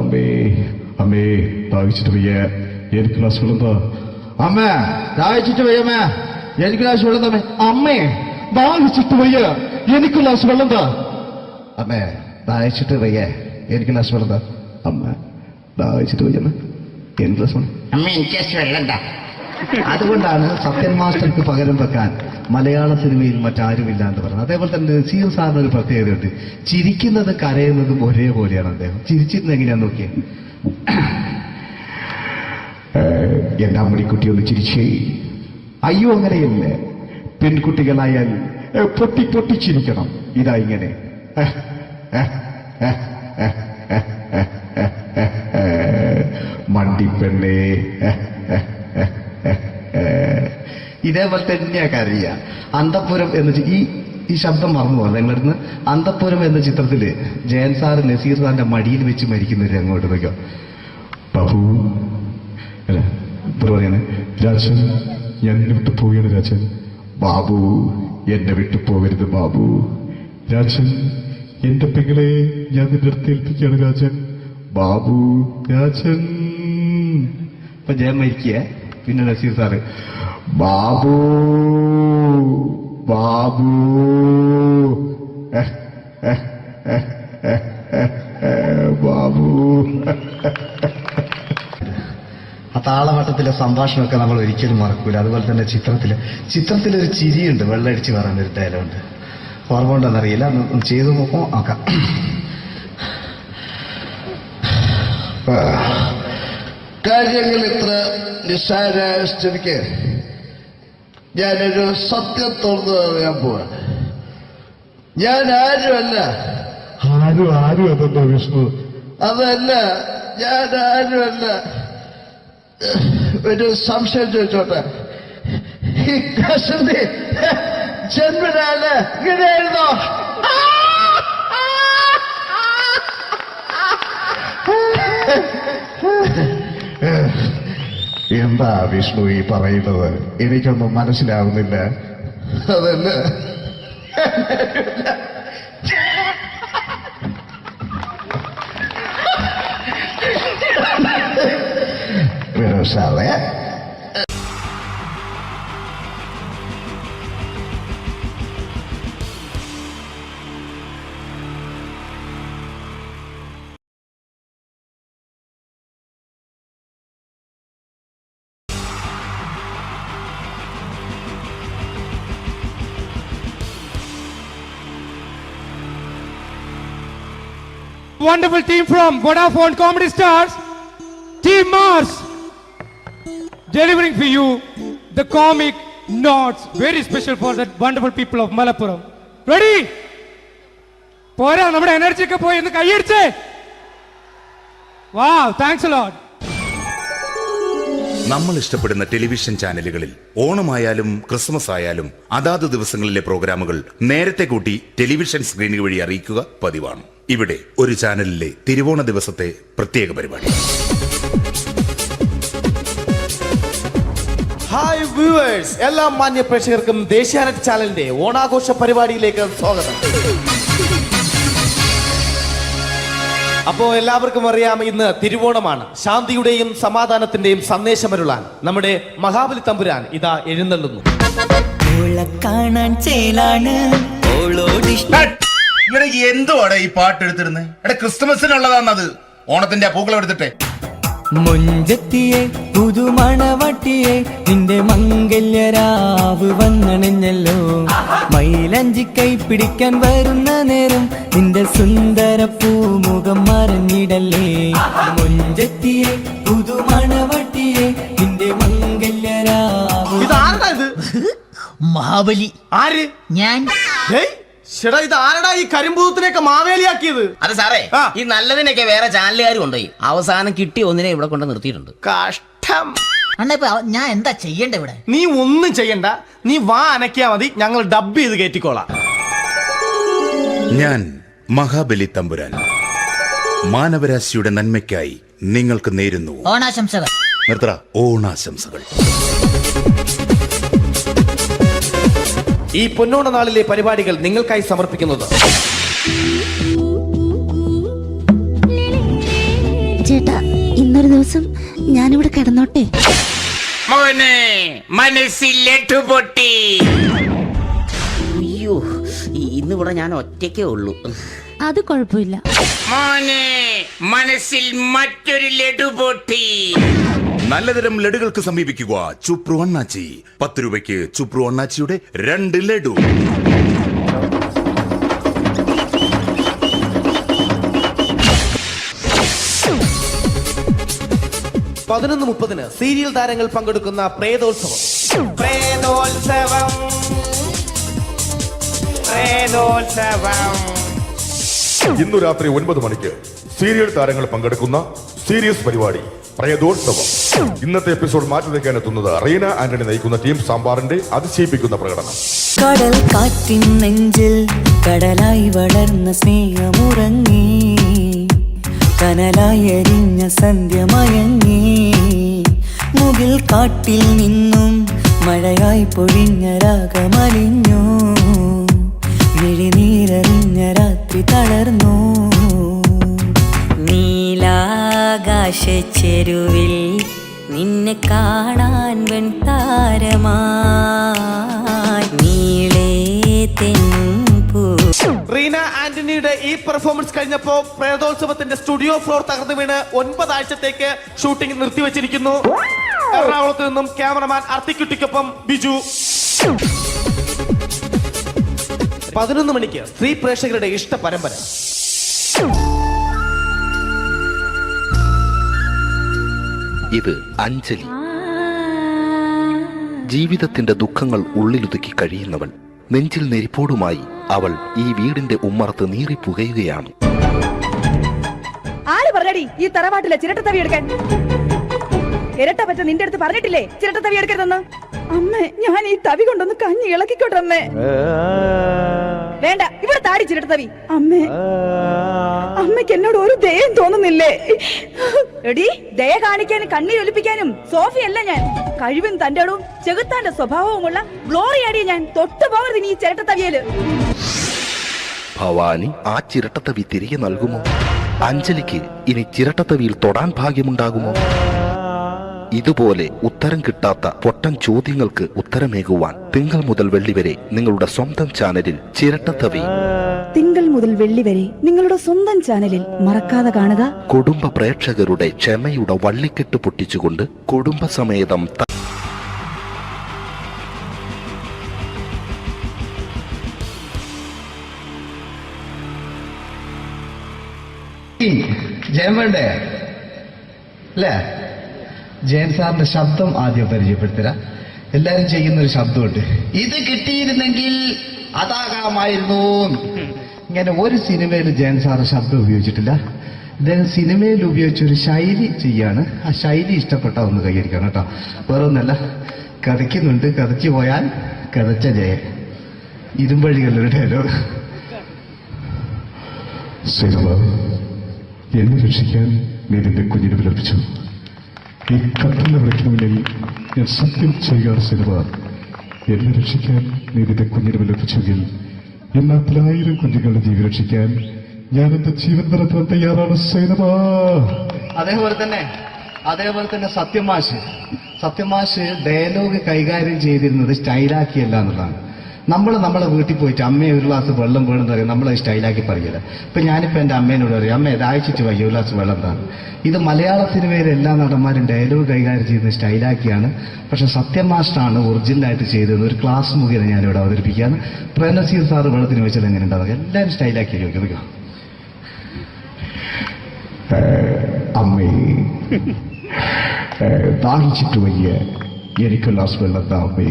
അമ്മേ ദാഹിച്ചിട്ട് വയ്യ എനിക്ക് ഗ്ലാസ് വെള്ളം താ. അമ്മ ദാഹിച്ചിട്ട് വയ്യമ്മേ എനിക്ക് ഗ്ലാസ് വെള്ളം താമേ. അമ്മേ ദാഹിച്ചിട്ട് വയ്യ എനിക്ക് ഗ്ലാസ് വെള്ളം താ. അമ്മേ ദാഹിച്ചിട്ട് വയ്യ എനിക്ക് ഗ്ലാസ് വെള്ളം താ. അമ്മ ദാഹിച്ചിട്ട് വയ്യമ്മ എനിക്ക് ഗ്ലാസ് വെള്ളം. അമ്മ എനിക്ക് വെള്ളം താ. അതുകൊണ്ടാണ് സത്യൻ മാസ്റ്റർക്ക് പകരം വെക്കാൻ മലയാള സിനിമയിൽ മറ്റാരുമില്ല എന്ന് പറയുന്നത്. അതേപോലെ തന്നെ നസീർ സാറിന് ഒരു പ്രത്യേകതയുണ്ട്, ചിരിക്കുന്നത് കരയുന്നതും ഒരേപോലെയാണ്. അദ്ദേഹം ചിരിച്ചിരുന്ന എങ്ങനെയാന്ന് നോക്കിയേ. എന്റെ അമ്മടിക്കുട്ടി ഒന്ന് ചിരിച്ചേ. അയ്യോ അങ്ങനെയല്ലേ, പെൺകുട്ടികളായാൽ പൊട്ടി ചിരിക്കണം. ഇതാ ഇങ്ങനെ മണ്ടിപ്പെണ്ണേ. ഇതേപോലെ തന്നെയാ കരയ. അന്തപ്പുരം എന്ന ഈ ശബ്ദം മറന്നു പോകുന്നത് നിങ്ങളിരുന്ന്. അന്തപ്പുരം എന്ന ചിത്രത്തില് ജയൻ സാർ നസീർ സാറിന്റെ മടിയിൽ വെച്ച് മരിക്കുന്നവര് അങ്ങോട്ട് നോക്കോ. ബാബു അല്ല പറയാണ്, രാജൻ ഞാൻ എന്നെ വിട്ടു പോവുകയാണ് രാജൻ. ബാബു എന്നെ വിട്ടു പോകരുത് ബാബു. രാജൻ എന്റെ പെങ്ങളെ ഞാൻ നിന്റെ അടുത്ത് ഏൽപ്പിക്കുകയാണ് രാജൻ. ബാബു രാജൻ. ഇപ്പൊ ജയൻ മരിക്കുക, പിന്നെ നസീർ സാറ് ബാബു ബാബു ബാബു. ആ താളവട്ടത്തിലെ സംഭാഷണമൊക്കെ നമ്മൾ ഒരിക്കലും മറക്കൂല. അതുപോലെ തന്നെ ചിത്രത്തിലൊരു ചിരിയുണ്ട്, വെള്ളടിച്ച് പറയാൻ ഒരു ഡയലോഗുണ്ട്. ഓർമ്മ ഉണ്ടെന്നറിയില്ല, ചെയ്തു നോക്കാം. കാര്യങ്ങൾ ഇത്ര നിസ്സാരമായ സ്ഥിതിക്ക് ഞാനൊരു സത്യം തുറന്നു പറയാൻ പോവാ. ഞാൻ ആരുമല്ല. ആരും അതെന്താ വിഷ്ണു? അതല്ല, ഞാൻ ആരുമല്ല. ഒരു സംശയം ചോദിച്ചോട്ടെ, ഈ കസന്തി ജന്മനാണ് ഇങ്ങനെയായിരുന്നോ? എന്താ വിഷ്ണു ഈ പറയുന്നത്? എനിക്കൊന്നും മനസ്സിലാവുന്നില്ല. അതല്ല സാറേ, Wonderful team from Vodafone Comedy Stars, Team Mars, delivering for you the comic notes, very special for the wonderful people of Malappuram. Ready? Pora, nammade energy ke poi ennu kaiyediche. Wow, thanks a lot. നമ്മൾ ഇഷ്ടപ്പെടുന്ന television ചാനലുകളിൽ ഓണമായാലും Christmas ആയാലും അതാത് ദിവസങ്ങളിലെ പ്രോഗ്രാമുകൾ നേരത്തെ കൂട്ടി television സ്ക്രീനുകൾ വഴി അറിയിക്കുക പതിവാണ്. ഇവിടെ ഒരു ചാനലിലെ തിരുവോണ ദിവസത്തെ പ്രത്യേക പരിപാടി. ഹായ് വ്യൂവേഴ്സ്, എല്ലാ മാന്യ പ്രേക്ഷകർക്കും ദേശീയാനെറ്റ് ചാനലിന്റെ ഓണാഘോഷ പരിപാടിയിലേക്ക് സ്വാഗതം. അപ്പോ എല്ലാവർക്കും അറിയാം, ഇന്ന് തിരുവോണമാണ്. ശാന്തിയുടെയും സമാധാനത്തിന്റെയും സന്ദേശമരുളാൻ നമ്മുടെ മഹാബലി തമ്പുരാൻ ഇതാ എഴുന്നള്ളുന്നു. എന്തുവാടെ ഈ പാട്ട് എടുത്തിരുന്നത്? ക്രിസ്മസിനുള്ളതാണത്. ഓണത്തിന്റെ പൂക്കളം എടുത്തിട്ടെ. മുഞ്ചത്തിയെ പുതുമണവട്ടിയെ നിന്റെ മംഗല്യരാവ് വന്നണഞ്ഞല്ലോ. മൈലഞ്ചി കൈ പിടിക്കാൻ വരുന്ന നേരം നിന്റെ സുന്ദര പൂമുഖം മറഞ്ഞിടല്ലേ. മുഞ്ചത്തിയെ പുതുമണവട്ടിയെ നിന്റെ മംഗല്യരാവ്. ഇതാരത്? മഹാബലി. ആര്? ഞാൻ. ചേട്ടാ, ഇത് ആരടാ ഈ കരിമ്പൂത്തിനെയൊക്കെ മാവേലിയാക്കിയത്? അത് സാറേ, ഈ നല്ലതിനൊക്കെ വേറെ ചാനലുകാർ കൊണ്ടുപോയി അവസാനം കിട്ടി ഒന്നിനെ ഇവിടെ കൊണ്ട് നിർത്തിയിട്ടുണ്ട്. കഷ്ടം. അണ്ണാ ഞാൻ എന്താ ചെയ്യണ്ട ഇവിടെ? നീ ഒന്നും ചെയ്യണ്ട, നീ വാ അനക്കിയാ മതി, ഞങ്ങൾ ഡബ് ചെയ്ത് കയറ്റിക്കോളാം. ഞാൻ മഹാബലി തമ്പുരാൻ മാനവരാശിയുടെ നന്മയ്ക്കായി നിങ്ങൾക്ക് നേരുന്നു ഓണാശംസകൾ. നിർത്തറ. ഓണാശംസകൾ. ഈ പൊന്നോണ നാളിലെ പരിപാടികൾ നിങ്ങൾക്കായി സമർപ്പിക്കുന്നത് ചേട്ടാ, ഇന്നൊരു ദിവസം ഞാനിവിടെ കിടന്നോട്ടെ. അയ്യോ, ഇന്നിവിടെ ഞാൻ ഒറ്റയ്ക്കേ ഉള്ളൂ. അത് കുഴപ്പമില്ല. മനസ്സിൽ മറ്റൊരു ലഡു പൊട്ടി. നല്ലതരം ലഡുകൾക്ക് സമീപിക്കുക ചുപ്രു അണ്ണാച്ചി. 10 രൂപയ്ക്ക് ചുപ്രു അണ്ണാച്ചിയുടെ 2 ലഡു. (11:30) സീരിയൽ താരങ്ങൾ പങ്കെടുക്കുന്ന പ്രേതോത്സവം. ഇന്നു രാത്രി 9 മണിക്ക് സീരിയൽ താരങ്ങൾ പങ്കെടുക്കുന്ന സീരിയസ് പരിപാടി പ്രേതോത്സവം. ഇന്നത്തെ എപ്പിസോഡ് മാറ്റി വയ്ക്കാൻ എത്തുന്നത് റീന ആന്റണി നയിക്കുന്ന ടീം സാമ്പാറിന്റെ അതിശയിപ്പിക്കുന്ന പ്രകടനം. കടൽ കാറ്റിൻ നെഞ്ചിൽ കടലായി വളർന്ന സ്നേഹമുറങ്ങി, കനലായി എരിഞ്ഞ സന്ധ്യ മയങ്ങി. മുകിൽ കാട്ടിൽ നിന്നും മഴയായി പൊഴിഞ്ഞ രാഗമലിഞ്ഞു, വിഴിനീരറിഞ്ഞ രാത്രി തളർന്നു. നീലാകാശച്ചെരുവിൽ നിന്നെ കാണാൻ വെൺതാരമായി നീളേ തെൻപൂ. റീന ആന്റണിയുടെ ഈ പെർഫോമൻസ് കഴിഞ്ഞപ്പോ പ്രേതോത്സവത്തിന്റെ സ്റ്റുഡിയോ ഫ്ലോർ തകർന്നു വീണ് 9 ആഴ്ചത്തേക്ക് ഷൂട്ടിംഗ് നിർത്തിവെച്ചിരിക്കുന്നു. എറണാകുളത്ത് നിന്നും ക്യാമറമാൻ അർത്തിക്കുട്ടിക്കൊപ്പം ബിജു. 11 മണിക്ക് സ്ത്രീ പ്രേക്ഷകരുടെ ഇഷ്ട പരമ്പര. ഇത് അഞ്ജലി. ജീവിതത്തിന്റെ ദുഃഖങ്ങൾ ഉള്ളിലൊതുക്കി കഴിയുന്നവൾ. നെഞ്ചിൽ നെരിപ്പോടുമായി അവൾ ഈ വീടിന്റെ ഉമ്മറത്ത് നീറിപ്പുകയുകയാണ്. ആര് പറഞ്ഞടി ഈ തറവാട്ടിലെ ചിരട്ട തവി എടുക്കാൻ? ഇരട്ട പറ്റ നിന്റെ അടുത്ത് പറഞ്ഞിട്ടില്ലേ ചിരട്ട തവി എടുക്കരുതെന്ന്? അമ്മേ, ഞാൻ ഈ തവി കൊണ്ടൊന്ന് കഞ്ഞി ഇളക്കിക്കോട്ടെ അമ്മേ. വേണ്ട, ഇവിടെ താടി ചിരട്ടത്തവി. അമ്മേ, അമ്മയ്ക്ക് എന്നോട് ഒരു ദയം തോന്നുന്നില്ലേ? എടി, ദയ കാണിക്കാനും കണ്ണീരൊലിപ്പിക്കാനും സോഫിയല്ല ഞാൻ. കഴിവും തന്റെടവും ചെകുത്താന്റെ സ്വഭാവവുമുള്ള ഗ്ലോറിയാടിയ ഞാൻ. തൊട്ടു പോകരുത് നീ ചിരട്ടത്തവിയല്. ഭവാനി ആ ചിരട്ടത്തവി തിരികെ നൽകുമോ? അഞ്ജലിക്ക് ഇനി ചിരട്ടത്തവിയിൽ തൊടാൻ ഭാഗ്യമുണ്ടാകുമോ? ഇതുപോലെ ഉത്തരം കിട്ടാത്ത പൊട്ടൻ ചോദ്യങ്ങൾക്ക് ഉത്തരമേകുവാൻ തിങ്കൾ മുതൽ വെള്ളി വരെ നിങ്ങളുടെ സ്വന്തം ചാനലിൽ ചിരട്ടത്തവി. തിങ്കൾ മുതൽ വെള്ളി വരെ നിങ്ങളുടെ സ്വന്തം ചാനലിൽ മറക്കാതെ കാണുക. കുടുംബ പ്രേക്ഷകരുടെ ക്ഷമയുടെ വള്ളിക്കെട്ട് പൊട്ടിച്ചുകൊണ്ട് കുടുംബസമേതം ജയം വേണ്ടേ അല്ലേ? ജയൻ സാറിന്റെ ശബ്ദം ആദ്യം പരിചയപ്പെടുത്തരാം. എല്ലാരും ചെയ്യുന്ന ഒരു ശബ്ദമുണ്ട്, ഇത് കിട്ടിയിരുന്നെങ്കിൽ അതാകാമായിരുന്നു. ഇങ്ങനെ ഒരു സിനിമയിൽ ജയൻ സാറ് ശബ്ദം ഉപയോഗിച്ചിട്ടില്ല. അദ്ദേഹം സിനിമയിൽ ഉപയോഗിച്ച ഒരു ശൈലി ചെയ്യാണ്. ആ ശൈലി ഇഷ്ടപ്പെട്ട ഒന്ന് കൈകരിക്കണം കേട്ടോ. വേറെ ഒന്നല്ല, കഥയ്ക്കുന്നുണ്ട്, കഥച്ചു പോയാൽ കഥച്ച ജയൻ. ഇരുമ്പഴികളുടെ ഡയലോഗ്. എന്നെ രക്ഷിക്കാൻ നീ നിന്റെ കുഞ്ഞിനെ വിലപിച്ചു. ഈ കത്തുന്ന വിളക്കിന് മുന്നിൽ ഞാൻ സത്യം ചെയ്യുക സിനിമ. എന്നെ രക്ഷിക്കാൻ നീ നിന്റെ കുഞ്ഞിനെ വിലപിച്ചെങ്കിൽ എന്നാൽ 1000 കുഞ്ഞുങ്ങളുടെ ജീവൻ രക്ഷിക്കാൻ ഞാൻ എന്റെ ജീവൻ നടത്താൻ തയ്യാറാണ് സിനിമ. അതേപോലെ തന്നെ സത്യമാഷ് ഡയലോഗ് കൈകാര്യം ചെയ്തിരുന്നത് സ്റ്റൈലാക്കിയല്ല എന്നുള്ളതാണ്. നമ്മളെ വീട്ടിൽ പോയിട്ട് അമ്മയെ ഒരു ഗ്ലാസ് വെള്ളം വേണമെന്ന് പറയും, നമ്മളത് സ്റ്റൈലാക്കി പറയില്ല. ഇപ്പൊ ഞാനിപ്പോ എന്റെ അമ്മേനോട് പറയും, അമ്മ ദാഹിച്ചിട്ട് വയ്യ ഒരു ഗ്ലാസ് വെള്ളം എന്താണ്. ഇത് മലയാള സിനിമയിലെ എല്ലാ നടന്മാരും ഡയലോഗ് കൈകാര്യം ചെയ്യുന്നത് സ്റ്റൈലാക്കിയാണ്. പക്ഷെ സത്യം മാസ്റ്ററാണ് ഒറിജിനലായിട്ട് ചെയ്തത്. ഒരു ക്ലാസ് മുഖേന ഞാനിവിടെ അവതരിപ്പിക്കുകയാണ്. പ്രേംനസീർ സാറ് വെള്ളത്തിന് വെച്ചാൽ എങ്ങനെ ഉണ്ടാവുക? എല്ലാവരും സ്റ്റൈലാക്കി ചോദിക്കുക. അമ്മേ ദാഹിച്ചിട്ട് വയ്യ എനിക്ക് ഗ്ലാസ് വെള്ളം താ അമ്മേ.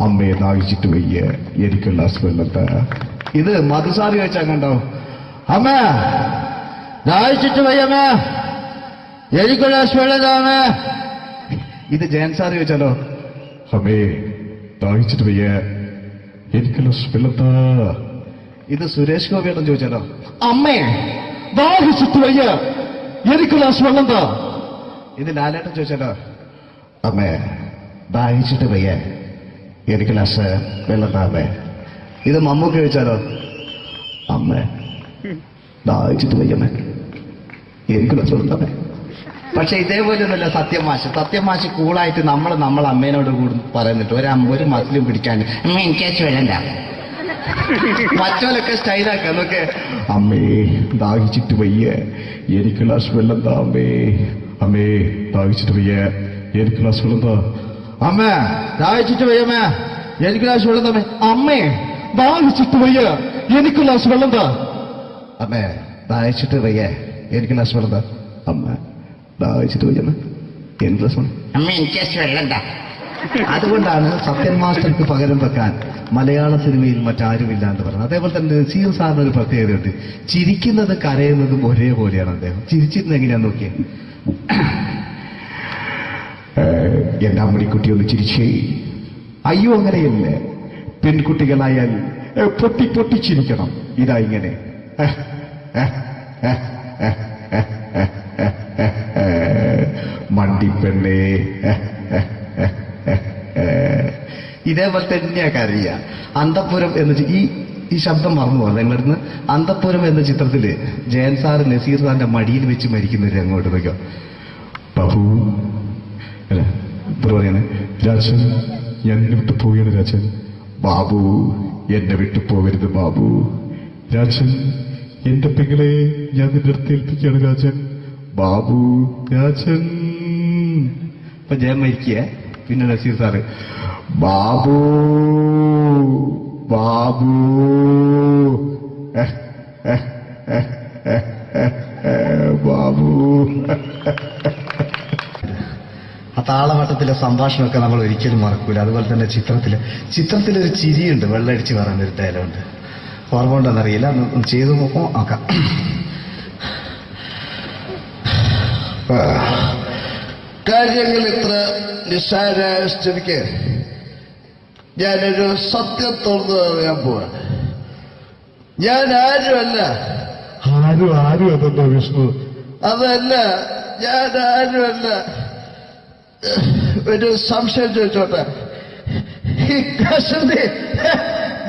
അമ്മയെ ദാഹിച്ചിട്ട് വയ്യ എനിക്ക് ഗ്ലാസ് വെള്ളം താ. ഇത് മധുസാറി ചോദിച്ചാൽ കണ്ടോ, അമ്മ ദാഹിച്ചിട്ട് വയ്യമ്മ എനിക്ക് ഗ്ലാസ് വെള്ളം താ അമ്മ. ഇത് ജയൻ സാർ ചോദിച്ചാലോ, അമ്മേ ദാഹിച്ചിട്ട് വയ്യ എനിക്ക് ഗ്ലാസ് വെള്ളം താ. ഇത് സുരേഷ് ഗോപിയേട്ടൻ ചോദിച്ചാലോ, അമ്മേ ദാഹിച്ചിട്ട് വയ്യ എനിക്ക് ഗ്ലാസ് വെള്ളം താ. ഇത് ലാലേട്ടൻ ചോദിച്ചാലോ, അമ്മേ ദാഹിച്ചിട്ട് വയ്യ എനിക്ക് ഗ്ലാസ് വെള്ളം താ അമ്മേ. ഇത് മമ്മൂക്ക് ചോദിച്ചാലോ, അമ്മേ ദാഹിച്ചിട്ട് വയ്യമ്മേ എനിക്ക് ഗ്ലാസ് വെള്ളം താ അമ്മേ. പക്ഷെ ഇതേപോലെ ഒന്നുമല്ല സത്യമാഷ് കൂളായിട്ട് നമ്മളെ അമ്മേനോട് കൂടി പറയുന്നിട്ട് ഒരു മസിലും പിടിക്കാൻ അമ്മ എനിക്ക് വേണ്ട. മറ്റോലൊക്കെ സ്റ്റൈലാക്കാം നോക്കെ, അമ്മേ ദാഹിച്ചിട്ട് വയ്യ എനിക്ക് ഗ്ലാസ് വെള്ളം താ അമ്മേ. അമ്മേ ദാഹിച്ചിട്ട് വയ്യ എനിക്ക് ഗ്ലാസ് വെള്ളം താ. അമ്മ ദാഹിച്ചിട്ട് വയ്യമ്മേ എനിക്ക് ഗ്ലാസ് വെള്ളം താ. അമ്മേ ദാഹിച്ചിട്ട് വയ്യ എനിക്ക് ഗ്ലാസ് വെള്ളം താ. അമ്മേ ദാഹിച്ചിട്ട് വയ്യ എനിക്ക് ഗ്ലാസ് വെള്ളം താ. അമ്മ ദാഹിച്ചിട്ട് വയ്യമ്മ എനിക്ക് ഗ്ലാസ് വെള്ളം. അമ്മ എനിക്ക് വെള്ളം താ. അതുകൊണ്ടാണ് സത്യൻ മാസ്റ്റർക്ക് പകരം വെക്കാൻ മലയാള സിനിമയിൽ മറ്റാരുമില്ല എന്ന് പറയുന്നത്. അതേപോലെ തന്നെ നസീർ സാറിന് ഒരു പ്രത്യേകതയുണ്ട്, ചിരിക്കുന്നത് കരയുന്നതും ഒരേപോലെയാണ്. അദ്ദേഹം ചിരിച്ചിരുന്ന എങ്ങനെയാന്ന് നോക്കിയേ. എന്റെ അമ്മടിക്കുട്ടി ഒന്ന് ചിരിച്ചേ. അയ്യോ അങ്ങനെയല്ലേ, പെൺകുട്ടികളായാൽ പൊട്ടി ചിരിക്കണം. ഇതാ ഇങ്ങനെ മണ്ടിപ്പെണ്ണേ. ഇതേപോലെ തന്നെയാ കരയ. അന്തപ്പുരം എന്ന ഈ ശബ്ദം മറന്നു പോകുന്നത് നിങ്ങളിരുന്ന്. അന്തപ്പുരം എന്ന ചിത്രത്തില് ജയൻ സാർ നസീർ സാറിന്റെ മടിയിൽ വെച്ച് മരിക്കുന്നവര് അങ്ങോട്ട് നോക്കോ. ബാബു അല്ല എന്താ പറയാണ്, രാജൻ ഞാൻ എന്നെ വിട്ടു പോവുകയാണ് രാജൻ. ബാബു എന്നെ വിട്ടു പോകരുത് ബാബു. രാജൻ എന്റെ പെങ്ങളെ ഞാൻ നിന്റെ അടുത്ത് ഏൽപ്പിക്കുകയാണ് രാജൻ. ബാബു രാജൻ. ഇപ്പൊ ജയൻ മരിക്കുക, പിന്നെ നസീർ സാറ് ബാബു ബാബു ബാബു. ആ താളവട്ടത്തിലെ സംഭാഷണമൊക്കെ നമ്മൾ ഒരിക്കലും മറക്കൂല. അതുപോലെ തന്നെ ചിത്രത്തിലൊരു ചിരിയുണ്ട്, വെള്ളടിച്ച് പറയാൻ ഒരു ഡയലോഗുണ്ട്. ഓർമ്മ ഉണ്ടെന്നറിയില്ല, ചെയ്തു നോക്കാം. കാര്യങ്ങൾ ഇത്ര നിസ്സാരമായ സ്ഥിതിക്ക് ഞാനൊരു സത്യം തുറന്നു പറയാൻ പോവാണ്. ഞാൻ ആരുമല്ല. ആരും അതെന്താ വിഷ്ണു? അതല്ല, ഞാൻ ആരുമല്ല. ഒരു സംശയം ചോദിച്ചോട്ടെ, ഈ കസന്തി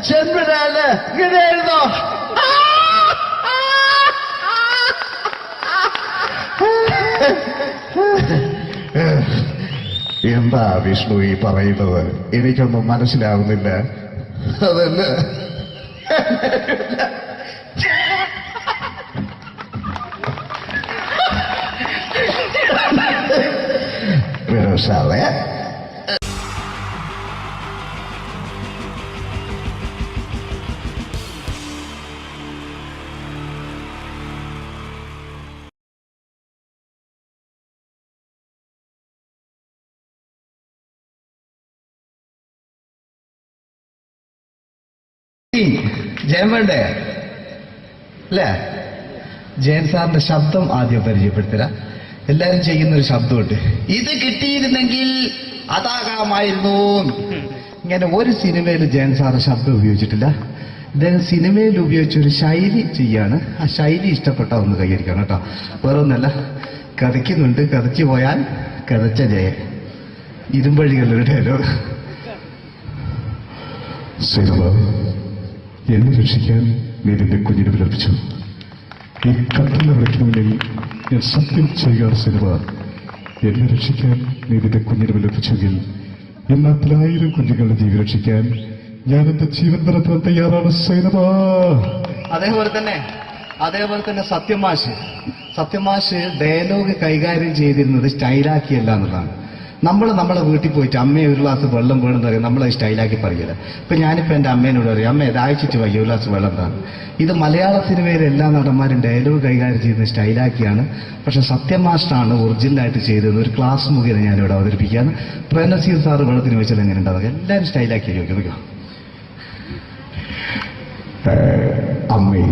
ജന്മനാണ് ഇങ്ങനെയായിരുന്നോ? എന്താ വിഷ്ണു ഈ പറയുന്നത്? എനിക്കൊന്നും മനസ്സിലാവുന്നില്ല. അതല്ല, സാറേ ജയൻ വേണ്ടേ അല്ലേ? ജയൻ സാറിന്റെ ശബ്ദം ആദ്യം പരിചയപ്പെടുത്തരാ. എല്ലാരും ചെയ്യുന്ന ഒരു ശബ്ദമുണ്ട്, ഇത് കിട്ടിയിരുന്നെങ്കിൽ അതാകാമായിരുന്നു. ഇങ്ങനെ ഒരു സിനിമയിൽ ജയൻ സാറ് ശബ്ദം ഉപയോഗിച്ചിട്ടില്ല. ഇദ്ദേഹം സിനിമയിൽ ഉപയോഗിച്ച ഒരു ശൈലി ചെയ്യാണ്. ആ ശൈലി ഇഷ്ടപ്പെട്ട ഒന്ന് കൈകരിക്കണം കേട്ടോ. വേറെ ഒന്നല്ല, കഥയ്ക്കുന്നുണ്ട്, കഥയ്ക്ക് പോയാൽ കഥച്ച ജയൻ. ഇരുമ്പഴികളുടെ ഡയലോഗ്. സിനിമ എന്നെ രക്ഷിക്കാൻ നീ നിന്റെ കുഞ്ഞിനെ വിലപിച്ചു. ഈ കത്തന്നെ വിളിക്കണമെങ്കിൽ ഞാൻ സത്യം ചെയ്യുകയാണ്. സിനിമ എന്നെ രക്ഷിക്കാൻ നീ നിന്റെ കുഞ്ഞിനെ വിലപിച്ചെങ്കിൽ എന്നാൽ 1000 കുഞ്ഞുങ്ങളുടെ ജീവൻ രക്ഷിക്കാൻ ഞാൻ എന്റെ ജീവൻ നടത്താൻ തയ്യാറാണ്. സിനിമ അതേപോലെ തന്നെ സത്യമാഷ് ഡയലോഗ് കൈകാര്യം ചെയ്തിരുന്നത് സ്റ്റൈലാക്കിയല്ല എന്നുള്ളതാണ്. നമ്മളെ വീട്ടിൽ പോയിട്ട് അമ്മയെ ഒരു ഗ്ലാസ് വെള്ളം വേണമെന്ന് പറയും, നമ്മളത് സ്റ്റൈലാക്കി പറയില്ല. ഇപ്പൊ ഞാനിപ്പോ എന്റെ അമ്മേനോട് പറയും, അമ്മ ദാഹിച്ചിട്ട് വയ്യ, ഒരു ഗ്ലാസ് വെള്ളം എന്താണ്. ഇത് മലയാള സിനിമയിലെ എല്ലാ നടന്മാരും ഡയലോഗ് കൈകാര്യം ചെയ്യുന്നത് സ്റ്റൈലാക്കിയാണ്. പക്ഷെ സത്യം മാസ്റ്ററാണ് ഒറിജിനലായിട്ട് ചെയ്തത്. ഒരു ക്ലാസ് മുഖേന ഞാനിവിടെ അവതരിപ്പിക്കുകയാണ്. പ്രേംനസീർ സാറ് വെള്ളത്തിന് വെച്ചാൽ എങ്ങനെ ഉണ്ടാവുക? എല്ലാവരും സ്റ്റൈലാക്കി ചോദിക്കുക. അമ്മേ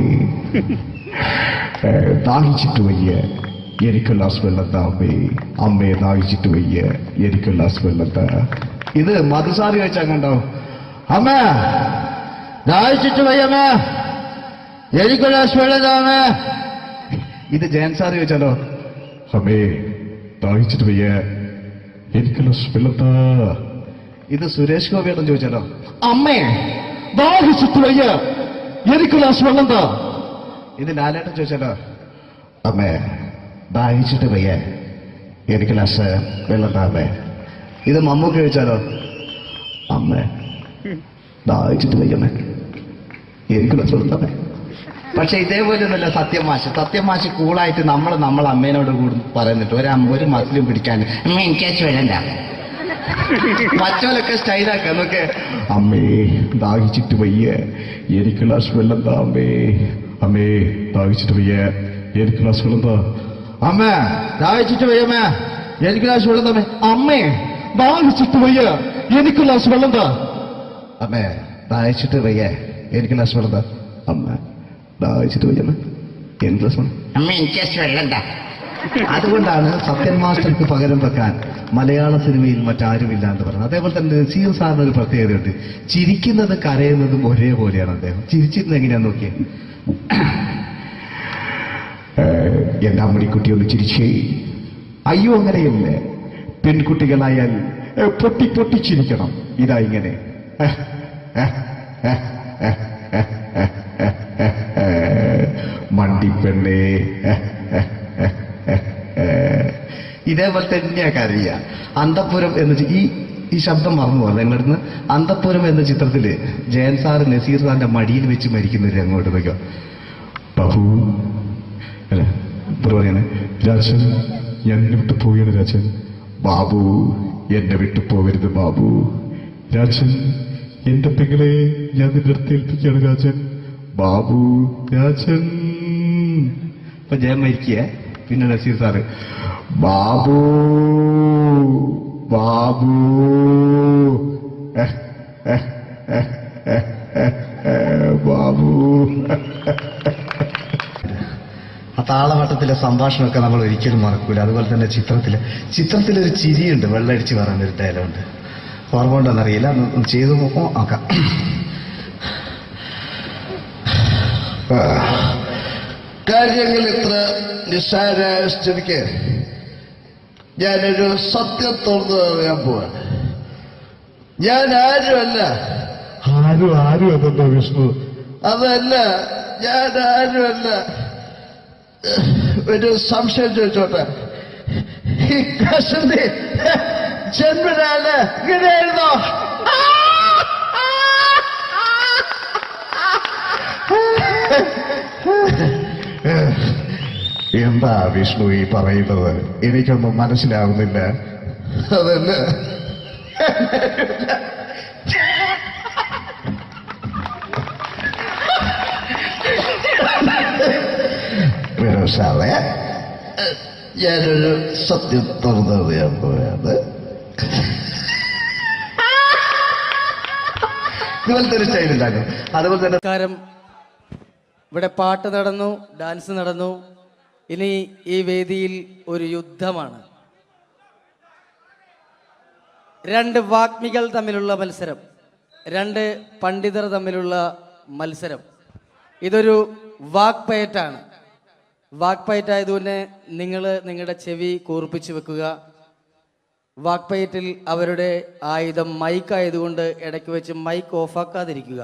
ദാഹിച്ചിട്ട് വയ്യ, എനിക്ക് ഗ്ലാസ് വെള്ളം താ അമ്മേ. അമ്മയെ ദാഹിച്ചിട്ട് വയ്യ, എനിക്ക് ഗ്ലാസ് വെള്ളം താ. ഇത് മധുസാരി വെച്ചാൽ കണ്ടാവും. അമ്മ ദാഹിച്ചിട്ട് വയ്യ, അമ്മ എനിക്ക് ഗ്ലാസ് വെള്ളം താ അമ്മ. ഇത് ജയൻ സാറി വെച്ചാലോ, അമ്മേ ദാഹിച്ചിട്ട് വയ്യ, എനിക്ക് ഗ്ലാസ് വെള്ളം താ. ഇത് സുരേഷ് ഗോപിയോടും ചോദിച്ചാലോ, അമ്മേ ദാഹിച്ചിട്ട് വയ്യ, എനിക്ക് ഗ്ലാസ് വെള്ളം താ. ഇത് ലാലേട്ടൻ ചോദിച്ചാലോ, അമ്മേ ദാഹിച്ചിട്ട് വയ്യ, എനിക്ക് ഗ്ലാസ് വെള്ളം താ അമ്മേ. ഇത് മമ്മൂക്ക് ചോദിച്ചാലോ, അമ്മേ ദാഹിച്ചിട്ട് വയ്യമ്മേ, എനിക്ക് ഗ്ലാസ് വെള്ളം താ അമ്മേ. പക്ഷെ ഇതേപോലെ ഒന്നുമല്ല സത്യമാഷ് കൂളായിട്ട് നമ്മളെ അമ്മേനോട് കൂടി പറയുന്നിട്ട് ഒരു മസിലും പിടിക്കാൻ അമ്മ എനിക്ക് വേണ്ട. മറ്റോലൊക്കെ സ്റ്റൈലാക്ക നോക്കെ, അമ്മേ ദാഹിച്ചിട്ട് വയ്യ, എനിക്ക് ഗ്ലാസ് വെള്ളം താ അമ്മേ. അമ്മേ ദാഹിച്ചിട്ട് വയ്യ, എനിക്ക് ഗ്ലാസ് വെള്ളം താ. അമ്മ ദാഹിച്ചിട്ട് വയ്യമ്മേ, എനിക്ക് ഗ്ലാസ് വെള്ളം താ. അമ്മേ ദാഹിച്ചിട്ട് വയ്യ, എനിക്ക് ഗ്ലാസ് വെള്ളം താ. അമ്മേ ദാഹിച്ചിട്ട് വയ്യ, എനിക്ക് ഗ്ലാസ് വെള്ളം താ. അമ്മ ദാഹിച്ചിട്ട് വയ്യമ്മേ, എനിക്ക് ഗ്ലാസ് വെള്ളം. അമ്മ എനിക്ക് വെള്ളം താ. അതുകൊണ്ടാണ് സത്യൻ മാസ്റ്റർക്ക് പകരം വെക്കാൻ മലയാള സിനിമയിൽ മറ്റാരുമില്ല എന്ന് പറയുന്നത്. അതേപോലെ തന്നെ നസീർ സാറിന് ഒരു പ്രത്യേകതയുണ്ട്, ചിരിക്കുന്നത് കരയുന്നതും ഒരേപോലെയാണ്. അദ്ദേഹം ചിരിച്ചിരുന്നത് എങ്ങനെയാന്ന് നോക്കിയേ. എന്റെ അമ്മടിക്കുട്ടി ഒന്ന് ചിരിച്ചേ. അയ്യോ അങ്ങനെയല്ലേ, പെൺകുട്ടികളായാൽ പൊട്ടി ചിരിക്കണം. ഇതാ ഇങ്ങനെ മണ്ടിപ്പെണ്ണേ. ഇതേപോലെ തന്നെയാ കരയ. അന്തപ്പുരം എന്ന് ഈ ശബ്ദം മറന്നു പോലെ നിങ്ങളിടുന്ന്. അന്തപ്പുരം എന്ന ചിത്രത്തില് ജയൻ സാറ് നസീർ സാറിന്റെ മടിയിൽ വെച്ച് മരിക്കുന്നവര് അങ്ങോട്ട് വയ്ക്കോ. ബാബു അല്ല പറയാണ്, രാജൻ ഞാൻ എന്നെ വിട്ടു പോവുകയാണ് രാജൻ. ബാബു എന്നെ വിട്ടു പോകരുത് ബാബു. രാജൻ എന്റെ പെങ്ങളെ ഞാൻ നിന്റെ അടുത്ത് ഏൽപ്പിക്കുകയാണ് രാജൻ. ബാബു രാജൻ. ഇപ്പൊ ജയൻ മരിക്കുക. പിന്നെ നസീർ സാറ് ബാബു ബാബു ബാബു. ആ താളവട്ടത്തിലെ സംഭാഷണമൊക്കെ നമ്മൾ ഒരിക്കലും മറക്കൂല. അതുപോലെ തന്നെ ചിത്രത്തിലൊരു ചിരിയുണ്ട്, വെള്ളടിച്ച് പറയാനൊരു ഡയലോഗുണ്ട്. ഓർമ്മ ഉണ്ടോന്നറിയില്ല, ചെയ്തു നോക്കാം. കാര്യങ്ങൾ ഇത്ര നിസ്സാരായ സ്ഥിതിക്ക് ഞാനൊരു സത്യം തുറന്നു പറയാൻ പോവാണ്. ഞാൻ ആരുമല്ല. ആരും അതല്ലോ വിഷ്ണു. അതല്ല, ഞാൻ ആരുമല്ല. ഒരു സംശയം ചോദിച്ചോട്ടെ, ഈ കഷന്റെ ജന്മനാണ് ഇങ്ങനെയായിരുന്നോ? എന്താ വിഷ്ണു ഈ പറയുന്നത്? എനിക്കൊന്നും മനസ്സിലാവുന്നില്ല. അതല്ല, സാറേ, ഞാനൊരു സത്യം തുറന്നു പറയാൻ പോയത്. ഇതുപോലത്തെ ഒരു സ്റ്റൈലുണ്ടായിരുന്നു. അതുപോലെ തന്നെ ഇവിടെ പാട്ട് നടന്നു, ഡാൻസ് നടന്നു. ഇനി ഈ വേദിയിൽ ഒരു യുദ്ധമാണ്. രണ്ട് വാഗ്മികൾ തമ്മിലുള്ള മത്സരം, രണ്ട് പണ്ഡിതർ തമ്മിലുള്ള മത്സരം. ഇതൊരു വാക്പയറ്റാണ്. വാക്പയറ്റായതുകൊണ്ട് നിങ്ങൾ നിങ്ങളുടെ ചെവി കൂർപ്പിച്ച് വെക്കുക. വാക്പയറ്റിൽ അവരുടെ ആയുധം മൈക്കായതുകൊണ്ട് ഇടയ്ക്ക് വെച്ച് മൈക്ക് ഓഫാക്കാതിരിക്കുക.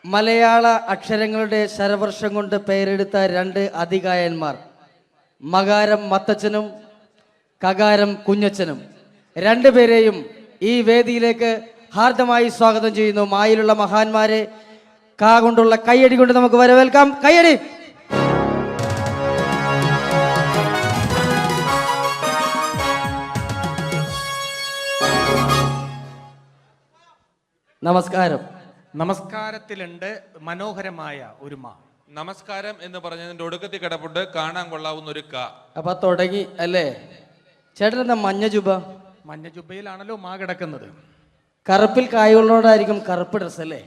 മലയാള അക്ഷരങ്ങളുടെ ശരവർഷം കൊണ്ട് പേരെടുത്ത രണ്ട് അതികായന്മാർ, മകാരം മത്തച്ഛനും കകാരം കുഞ്ഞച്ഛനും, രണ്ടുപേരെയും ഈ വേദിയിലേക്ക് ഹാർദമായി സ്വാഗതം ചെയ്യുന്നു. മായിലുള്ള മഹാന്മാരെ കാ കൊണ്ടുള്ള കയ്യടി കൊണ്ട് നമുക്ക് വരവേൽക്കാം. കയ്യടി. നമസ്കാരം. നമസ്കാരത്തിലുണ്ട് മനോഹരമായ ഒരു മാ. നമസ്കാരം എന്ന് പറഞ്ഞതിന്റെ ഒടുക്കത്തിൽ കിടപ്പുണ്ട് കാണാൻ കൊള്ളാവുന്ന ഒരു ക. അപ്പൊ തുടങ്ങി അല്ലേ? ചേട്ടൻ എന്താ മഞ്ഞ ജുബ? മഞ്ഞ ജുബയിലാണല്ലോ മാ കിടക്കുന്നത്. കറുപ്പിൽ കായുള്ളോടായിരിക്കും കറുപ്പ് ഡ്രസ് അല്ലേ?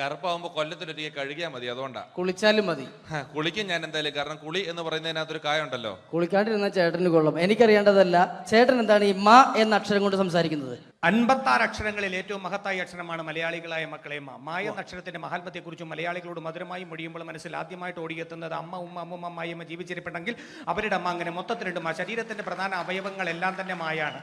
കറുപ്പാവുമ്പോ കൊല്ലത്തിലൊരിക്കൽ കഴുകിയാൽ മതി, അതുകൊണ്ടാ. കുളിച്ചാലും മതി. കുളിക്കും ഞാൻ എന്തായാലും, കാരണം കുളി എന്ന് പറയുന്നതിനകത്തൊരു കായുണ്ടല്ലോ. കുളിക്കാണ്ടിരുന്ന ചേട്ടന് കൊള്ളും. എനിക്കറിയേണ്ടതല്ല, ചേട്ടൻ എന്താണ് ഈ മാ എന്ന അക്ഷരം കൊണ്ട് സംസാരിക്കുന്നത്? 56 അക്ഷരങ്ങളിൽ ഏറ്റവും മഹത്തായ അക്ഷരമാണ് മലയാളികളായ മക്കളെ മാ. മായ എന്ന അക്ഷരത്തിന്റെ മഹാത്മ്യത്തെക്കുറിച്ചും മലയാളികളോട് മധുരമായി മൊഴിയുമ്പോൾ മനസ്സിൽ ആദ്യമായിട്ട് ഓടിയെത്തുന്നത് അമ്മ, ഉമ്മ, അമ്മുമ്മ, മായമ്മ ജീവിച്ചിരിപ്പുണ്ടെങ്കിൽ അവരുടെ അമ്മ. അങ്ങനെ മൊത്തത്തിലുണ്ട് മാ. ശരീരത്തിന്റെ പ്രധാന അവയവങ്ങളെല്ലാം തന്നെ മായാണ്.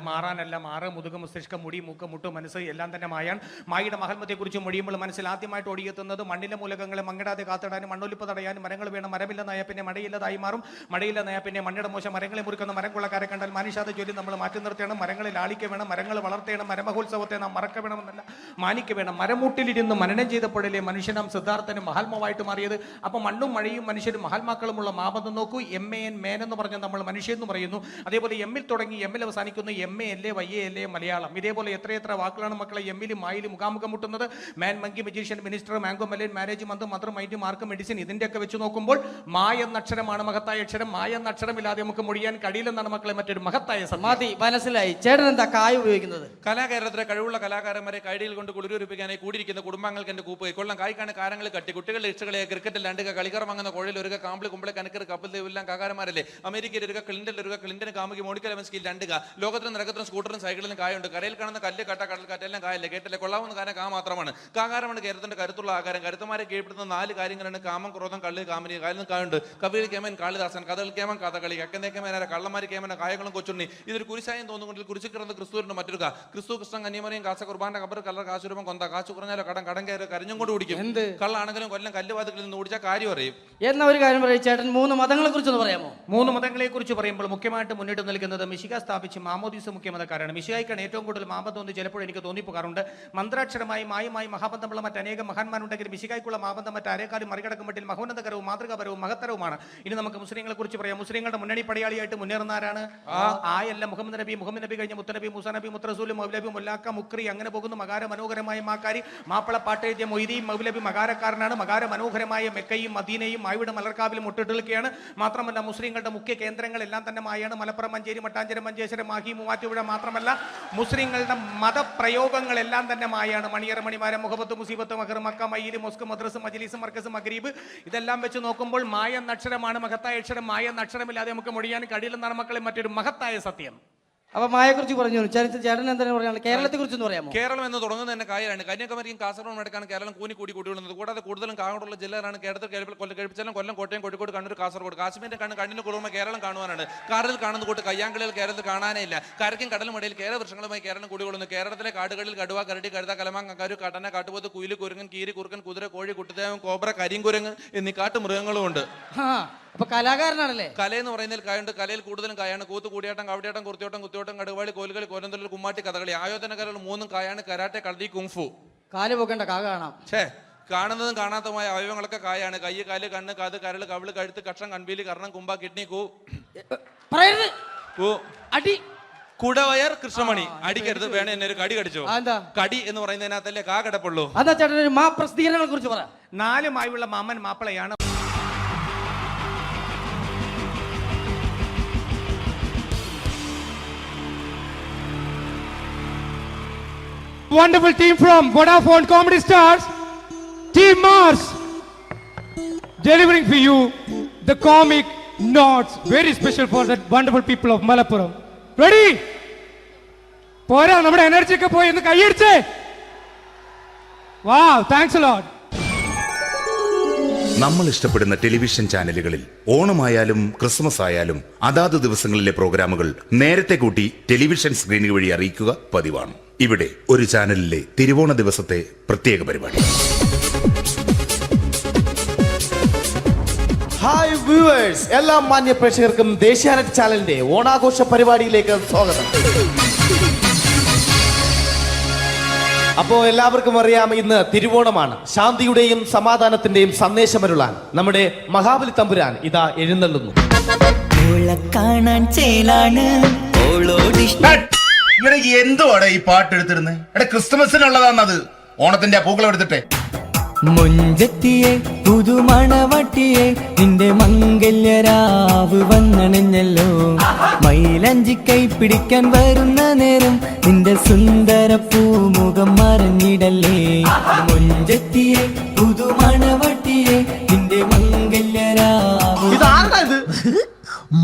മാറാനല്ല, മാറ്, മുതുക്, മസ്തിഷ്കം, മുടി, മൂക്ക്, മുട്ട്, മനസ്സ് എല്ലാം തന്നെ മായാണ്. മായയുടെ മഹാത്മ്യത്തെക്കുറിച്ച് മൊഴിയുമ്പോൾ മനസ്സിൽ ആദ്യമായിട്ട് ഓടിയെത്തുന്നത് മണ്ണിലെ മൂലകങ്ങളെ മങ്ങിടാതെ കാത്തിടാനും മണ്ണൊലിപ്പ് തടയാനും മരങ്ങൾ വേണം. മരമില്ലെന്നായ പിന്നെ മഴയില്ലതായി മാറും. മഴയില്ലെന്നായ പിന്നെ മണ്ണിയുടെ മോശം. മരങ്ങളെ മുറിക്കുന്ന മരം കൊള്ളക്കാരെ കണ്ടാൽ മാനുഷാത ജോലി നമ്മൾ മാറ്റി നിർത്തിയാണ്. മരങ്ങളിൽ ആളിക്ക് വേണം, മരങ്ങൾ വളർത്തേണം. മരമഹോത്സവത്തെ നാം മറക്ക വേണമെന്നല്ല, മാനിക്ക് വേണം. മരമൂട്ടിലിരുന്ന് മനനം ചെയ്തപ്പോഴല്ലേ മനുഷ്യനാം സിദ്ധാർത്ഥനും മഹാത്മാവായിട്ട് മാറിയത്. അപ്പൊ മണ്ണും മഴയും മനുഷ്യരും മഹാത്മാക്കളുമുള്ള മാബന്ധം നോക്കൂ. MAN മേൻ എന്ന് പറഞ്ഞ് നമ്മൾ മനുഷ്യൻ എന്ന് പറയുന്നു. അതേപോലെ എമ്മിൽ തുടങ്ങി എമ്മിൽ അവസാനിക്കുന്നു. MA YA Malayalam. ഇതേപോലെ എത്രയെത്ര വാക്കുകളാണ് മക്കളെ എമ്മിലും മായിലും മുഖാമുഖം മുട്ടുന്നത്. Man, monkey, magician, minister, mango melon, marriage month, mother, mind, mark, medicine, ഇതിന്റെയൊക്കെ വെച്ച് നോക്കുമ്പോൾ മാ എന്ന അക്ഷരമാണ് മഹത്തായ അക്ഷരം. മാ എന്ന അക്ഷരമില്ലാതെ നമുക്ക് മൊഴിയാൻ കഴിയില്ലെന്നാണ് മക്കളെ മറ്റൊരു മഹത്തായ സമാധി. മനസ്സിലായി. ചേട്ടൻ എന്താ കായ ഉപയോഗിക്കുന്നത്? കലാകാരത്തിലെ കഴിവുള്ള കലാകാരന്മാരെ കൈഡിയിൽ കൊണ്ട് കുളിരൂരിപ്പിക്കാനായി കൂടിയിരിക്കുന്ന കുടുംബാംഗങ്ങൾക്ക് എന്റെ കൂപ്പ് കൊള്ളാം. കായ്ക്കാണ് കാരങ്ങൾ കട്ടി കുട്ടികളുടെ ഇഷ്ടകളെ ക്രിക്കറ്റിൽ രണ്ട് കളിക്കാർ വാങ്ങുന്ന കോഴയിൽ ഒരു കാമ്പിളി കുമ്പളെ കനക്കർ കപ്പിൽ എല്ലാം കാകാരന്മാരല്ലേ. അമേരിക്കയിൽ ഒരു ക്ലിന്റൻ ഒരു ക്ലിന്റൻ കാമുകി മോണിക്ക ലെവൻസ്കിയിൽ രണ്ട് ലോകത്തിലും നിരക്കത്തിലും സ്കൂട്ടറും സൈക്കിളിലും കായുണ്ട്. കരയിൽ കാണുന്ന കല്ല് കട്ട കടൽക്കാറ്റെല്ലാം കായല്ലേ. കേട്ടല്ലേ കൊള്ളാവുന്ന കാര്യം കാ മാത്രമാണ്. കാകാരമാണ് കേരളത്തിന്റെ കരുത്തുള്ള ആകാരം. കരുത്തമാരെ കീഴ്പ്പെടുത്തുന്ന 4 കാര്യങ്ങളാണ് കാമം, ക്രോധം, കള്ളി, കാമിനി. കാലിലും കായുണ്ട്. കവിയിൽ കേമൻ, കാളിദാസൻ, കഥകൾ കേമൻ, കഥകളി, കക്കന്തേ കേമനാര, കള്ളന്മാരി കേമന, കായകളും കൊച്ചുണ്ണി. ഇതൊരു കുരിശായം തോന്നുകൊണ്ട് കുരിശു കിടന്ന ക്രിസ്തുവിന്റെ മറ്റൊരു ക്രിസ്തു, കൃഷ്ണൻ, കന്യമറിയും, കാസ കുർബാന, കബർ, കല്ലർ, കാശുരൂപം, കൊന്ത, കാശു കുറഞ്ഞാലോ കടം കയറി കരഞ്ഞും കൊണ്ട് കുടിക്കും. എന്ത് കള്ളാണെങ്കിലും കൊല്ലം കല്ലുവാതികളിൽ നിന്ന് ഓടിച്ചാൽ കാര്യം അറിയും. എന്ന ഒരു കാര്യം പറയും ചേട്ടൻ. 3 മതങ്ങളെ കുറിച്ച് പറയാമോ? 3 മതങ്ങളെ കുറിച്ച് പറയുമ്പോൾ മുഖ്യമായിട്ട് മുന്നിട്ട് നിൽക്കുന്നത് മിശിക സ്ഥാപിച്ച് മാമോദീസ മുഖ്യമതക്കാരാണ്. മിശികായിക്കാണ് ഏറ്റവും കൂടുതൽ മാബന്ധം എന്ന് ചിലപ്പോൾ എനിക്ക് തോന്നിപ്പോകാറുണ്ട്. മന്ത്രാക്ഷരമായി മായുമായി മഹാബന്ധമുള്ള മറ്റനേകം മഹാന്മാരുണ്ടെങ്കിൽ മിശികായ്ക്കുള്ള മാബന്ധം മറ്റാരേക്കാരും മറികടക്കും മട്ടിൽ മഹോന്നതകരവും മാതൃകാപരവും മഹത്തരവുമാണ്. ഇനി നമുക്ക് മുസ്ലിങ്ങളെ കുറിച്ച് പറയാം. മുസ്ലിങ്ങളുടെ മുന്നണി പടയാളിയായിട്ട് മുന്നേറുന്ന ആരാണ്? ആയല്ല മുഹമ്മദ് നബി കഴിഞ്ഞ മുത്തനബി, മൂസാ നബി, മുത്തറസൂൽ, മൗലബി, മുല്ലാക്ക, മുക്രി, അങ്ങനെ പോകുന്നു. മകാര മനോഹരമായ മാക്കാരി, മാപ്പിള പാട്ടെഴുതിയ മൊയ്തീൻ, മൗലബി മകാരക്കാരനാണ്. മകാര മനോഹരമായ മെക്കയും മദീനയും മായുടെ മലർക്കാവിലും മുട്ടിട്ടിരിക്കുകയാണ്. മാത്രമല്ല മുസ്ലിങ്ങളുടെ മുഖ്യ കേന്ദ്രങ്ങളെല്ലാം തന്നെ മായാണ്. മലപ്പുറം, മഞ്ചേരി, മട്ടാഞ്ചേരി, മഞ്ചേശ്വരം, മാഹി, മൂവാറ്റുപുഴ. മാത്രമല്ല മുസ്ലിങ്ങളുടെ മതപ്രയോഗങ്ങളെല്ലാം തന്നെ മായാണ്. മണിയറ, മണിമാരം, മുഹബത്ത്, മുസീബത്ത്, മഹർ, മക്ക, മയ്യിൽ, മൊസ്ക്, മദ്രസ്, മജ്ലിസ്, മർക്കസ്, മഗ്രീബ്, ഇതെല്ലാം വെച്ച് നോക്കുമ്പോൾ മായ നക്ഷരമാണ് മഹത്തായ അക്ഷരം. മായ നക്ഷരമില്ലാതെ നമുക്ക് മൊഴിയാൻ കഴിയില്ലെന്നാണ് മക്കളെ മറ്റൊരു മഹത്തായ സത്യം. അപ്പൊ മായയെ കുറിച്ച് പറഞ്ഞു. ചേട്ടൻ എന്താണ് പറയാനുള്ളത്? കേരളത്തെ കുറിച്ചൊന്ന് പറയാമോ? കേരളം എന്ന് തുടങ്ങുന്നത് തന്നെ കായലാണ്. കന്യാകുമാരിയും കാസർഗോഡ് നടക്കാണ് കേരളം കൂടി കൂടിയുള്ളത്. കൂടാതെ കൂടുതലും കാങ്ങോടുള്ള ജില്ലകളാണ് കേരളത്തിൽ കഴിപ്പിച്ചാലും കൊല്ലം, കോട്ടയം, കോഴിക്കോട്, കണ്ണൂർ, കാസർഗോഡ്. കാശ്മീരിന്റെ കണ്ണിന് കുറുമ കേരളം കാണുവാനാണ്. കാറിൽ കാണുന്ന കൂട്ട് കയ്യാങ്കളികൾ കേരളത്തിൽ കാണാനേ ഇല്ല. കരയ്ക്കും കടലും ഇടയിൽ കേരള വൃക്ഷങ്ങളുമായി കേരളം കൂടികൊള്ളുന്നു. കേരളത്തിലെ കാടുകളിൽ കടുവ, കരടി, കഴുത, കലമാൻ, കക്കാരു, കാട്ടന, കാട്ടുപോത്ത്, കുയില്, കുരങ്ങൻ, കീരി, കുറുക്കൻ, കുതിര, കോഴി, കുട്ടിത്തേവൻ, കോബ്ര, കരിങ്കുരങ്ങ് എന്നീ കാട്ടുമൃഗങ്ങളും ഉണ്ട്. അപ്പൊ കലാകാരനാണല്ലേ? കലയെന്ന് പറയുന്നതിൽ കായുണ്ട്. കലയിൽ കൂടുതലും കായാണ്. കൂത്ത്, കൂടിയാട്ടം, കവടിയാട്ടം, കുർത്തിയോട്ടം, കുത്തിയോട്ടം, കടുവാളി, കോലുകളി, കോലന്തൊല്ലൽ, കുമ്മാട്ടി, കഥകളി. ആയോധന കലകൾ 3 കായാണ്. കരാട്ടെ, കളരി, കുങ്ഫു. കാല് പോക്കേണ്ട കാ കാണാം. കാണുന്നതും കാണാത്തതുമായ അവയവങ്ങളൊക്കെ കായാണ്. കൈ, കാല്, കണ്ണ്, കാത്, കരള്, കവിള്, കഴുത്ത്, കക്ഷം, കൺപീലി, കർണം, കുമ്പ, കിഡ്നി, അടി, കുടവയർ, കൃഷ്ണമണി. അടിക്കരുത്. വേണേ എന്നെ ഒരു കടി കടിച്ചോ? കടി എന്ന് പറയുന്നതിനകത്തല്ലേ കാ കിടപ്പുള്ളൂ. അതാ ചേട്ടൻ ഒരു മാ പ്രസിദ്ധീകരണങ്ങളെ കുറിച്ച് പറ. 4 മായുള്ള മാമൻ മാപ്പിളയാണ്. Wonderful team from Vodafone Comedy Stars, Team Mars, delivering for you the comic notes, very special for the wonderful people of Malappuram. Ready? പോരാ, നമ്മുടെ എനർജി ഒക്കെ പോയി ഒന്ന് കൈയടിച്ചേ. Wow, thanks a lot. നമ്മൾ ഇഷ്ടപ്പെടുന്ന ടെലിവിഷൻ ചാനലുകളിൽ ഓണമായാലും ക്രിസ്മസ് ആയാലും അതാത് ദിവസങ്ങളിലെ പ്രോഗ്രാമുകൾ നേരത്തെ കൂട്ടി ടെലിവിഷൻ സ്ക്രീനുകൾ വഴി അറിയിക്കുക പതിവാണ്. ഇവിടെ ഒരു ചാനലിലെ തിരുവോണ ദിവസത്തെ പ്രത്യേക പരിപാടി. ഹായ് വ്യൂവേഴ്സ്, എല്ലാ മാന്യ പ്രേക്ഷകർക്കും ദേശീയാനെറ്റ് ചാനലിന്റെ ഓണാഘോഷ പരിപാടിയിലേക്ക് സ്വാഗതം. അപ്പോ എല്ലാവർക്കും അറിയാം, ഇന്ന് തിരുവോണമാണ്. ശാന്തിയുടെയും സമാധാനത്തിന്റെയും സന്ദേശമരുളാൻ നമ്മുടെ മഹാബലി തമ്പുരാൻ ഇതാ എഴുന്നള്ളുന്നു. എന്തുവാടാ ഈ പാട്ട് എടുത്തിരുന്നത്? എടാ, ക്രിസ്തുമസിനുള്ളതാണത്. ഓണത്തിന്റെ പൂക്കളം എടുത്തിട്ടെ. മുഞ്ചത്തിയെ പുതുമണവട്ടിയെ നിന്റെ മംഗല്യരാവ് വന്നണിഞ്ഞല്ലോ. മൈലഞ്ചി കൈ പിടിക്കാൻ വരുന്ന നേരം നിന്റെ സുന്ദര പൂമുഖം മറഞ്ഞിടല്ലേ. മുഞ്ചത്തിയെ പുതുമണവട്ടിയെ നിന്റെ മംഗല്യരാവ്.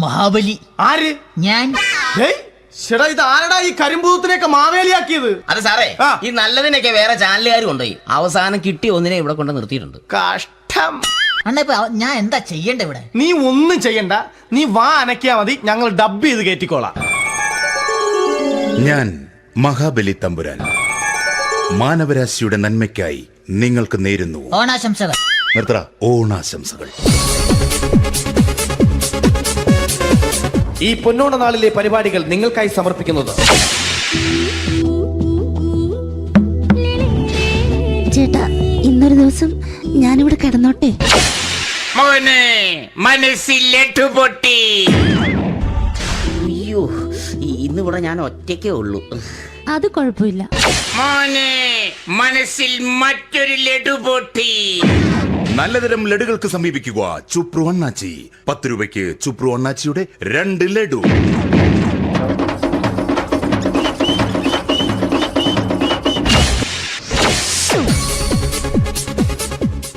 മഹാബലി. ആര്? ഞാൻ. ഇത് ആരടാ ഈ കരിമ്പൂത്തിനെയൊക്കെ മാവേലിയാക്കിയത്? അത് സാറേ, ഈ നല്ലതിനൊക്കെ വേറെ ചാനലുകാർ കൊണ്ടുപോയി അവസാനം കിട്ടിയ ഒന്നിനെ ഇവിടെ കൊണ്ട് നിർത്തിയിട്ടുണ്ട്. കഷ്ടം. ഞാൻ എന്താ ചെയ്യണ്ട ഇവിടെ? നീ ഒന്നും ചെയ്യണ്ട, നീ വാ അനക്കിയാ മതി, ഞങ്ങൾ ഡബ് ചെയ്ത് കയറ്റിക്കോളാം. ഞാൻ മഹാബലി തമ്പുരാൻ മാനവരാശിയുടെ നന്മയ്ക്കായി നിങ്ങൾക്ക് നേരുന്നു ഓണാശംസകൾ. നിർത്തറ. ഓണാശംസകൾ. ഈ പൊന്നോണ നാളിലെ പരിപാടികൾ നിങ്ങൾക്കായി സമർപ്പിക്കുന്നത് ചേട്ടാ, ഇന്നൊരു ദിവസം ഞാനിവിടെ കിടന്നോട്ടെ. അയ്യോ, ഇന്നിവിടെ ഞാൻ ഒറ്റയ്ക്കേ ഉള്ളൂ. അത് കുഴപ്പമില്ല. മനസ്സിൽ മറ്റൊരു ലഡു പൊട്ടി. നല്ലതരം ലഡുകൾക്ക് സമീപിക്കുക ചുപ്രു അണ്ണാച്ചി. 10 രൂപയ്ക്ക് ചുപ്രു അണ്ണാച്ചിയുടെ 2 ലഡു.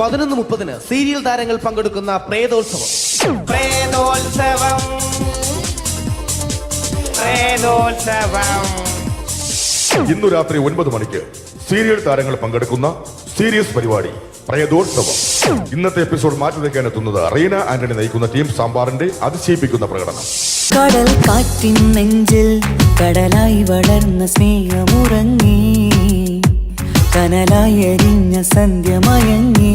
(11:30) സീരിയൽ താരങ്ങൾ പങ്കെടുക്കുന്ന പ്രേതോത്സവം. ഇന്നു രാത്രി 9 മണിക്ക് സീരിയൽ താരങ്ങൾ പങ്കെടുക്കുന്ന സീരിയസ് പരിപാടി പ്രേതോത്സവം. ഇന്നത്തെ എപ്പിസോഡ് മാറ്റി വയ്ക്കാൻ എത്തുന്നത് റീന ആന്റണി നയിക്കുന്ന ടീം സാമ്പാറിന്റെ അതിശയിപ്പിക്കുന്ന പ്രകടനം. കടൽ കാറ്റിൻ നെഞ്ചിൽ കടലായി വളർന്ന സ്നേഹമുറങ്ങി, കനലായി എരിഞ്ഞ സന്ധ്യ മയങ്ങി,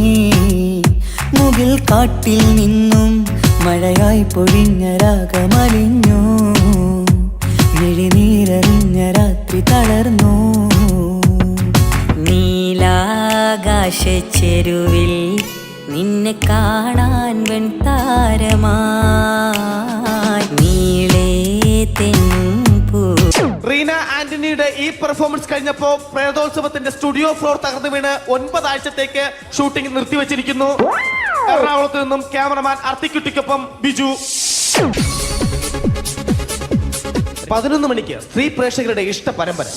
മുകിൽ കാട്ടിൽ നിന്നും മഴയായി പൊഴിഞ്ഞ രാഗമലിഞ്ഞു, മിഴിനീരറിഞ്ഞ രാത്രി തളർന്നു. നീലാകാശ ചെരുവിൽ നിന്നെ കാണാൻ വെൺതാരമായി നീളേ തെൻപൂ. റീന ആന്റണിയുടെ ഈ പെർഫോമൻസ് കഴിഞ്ഞപ്പോ പ്രേതോത്സവത്തിന്റെ സ്റ്റുഡിയോ ഫ്ലോർ തകർന്നു വീണ് 9 ആഴ്ചത്തേക്ക് ഷൂട്ടിംഗ് നിർത്തിവെച്ചിരിക്കുന്നു. എറണാകുളത്ത് നിന്നും ക്യാമറമാൻ അർത്തിക്കുട്ടിക്കൊപ്പം ബിജു. 11 മണിക്ക് സ്ത്രീ പ്രേക്ഷകരുടെ ഇഷ്ട പരമ്പര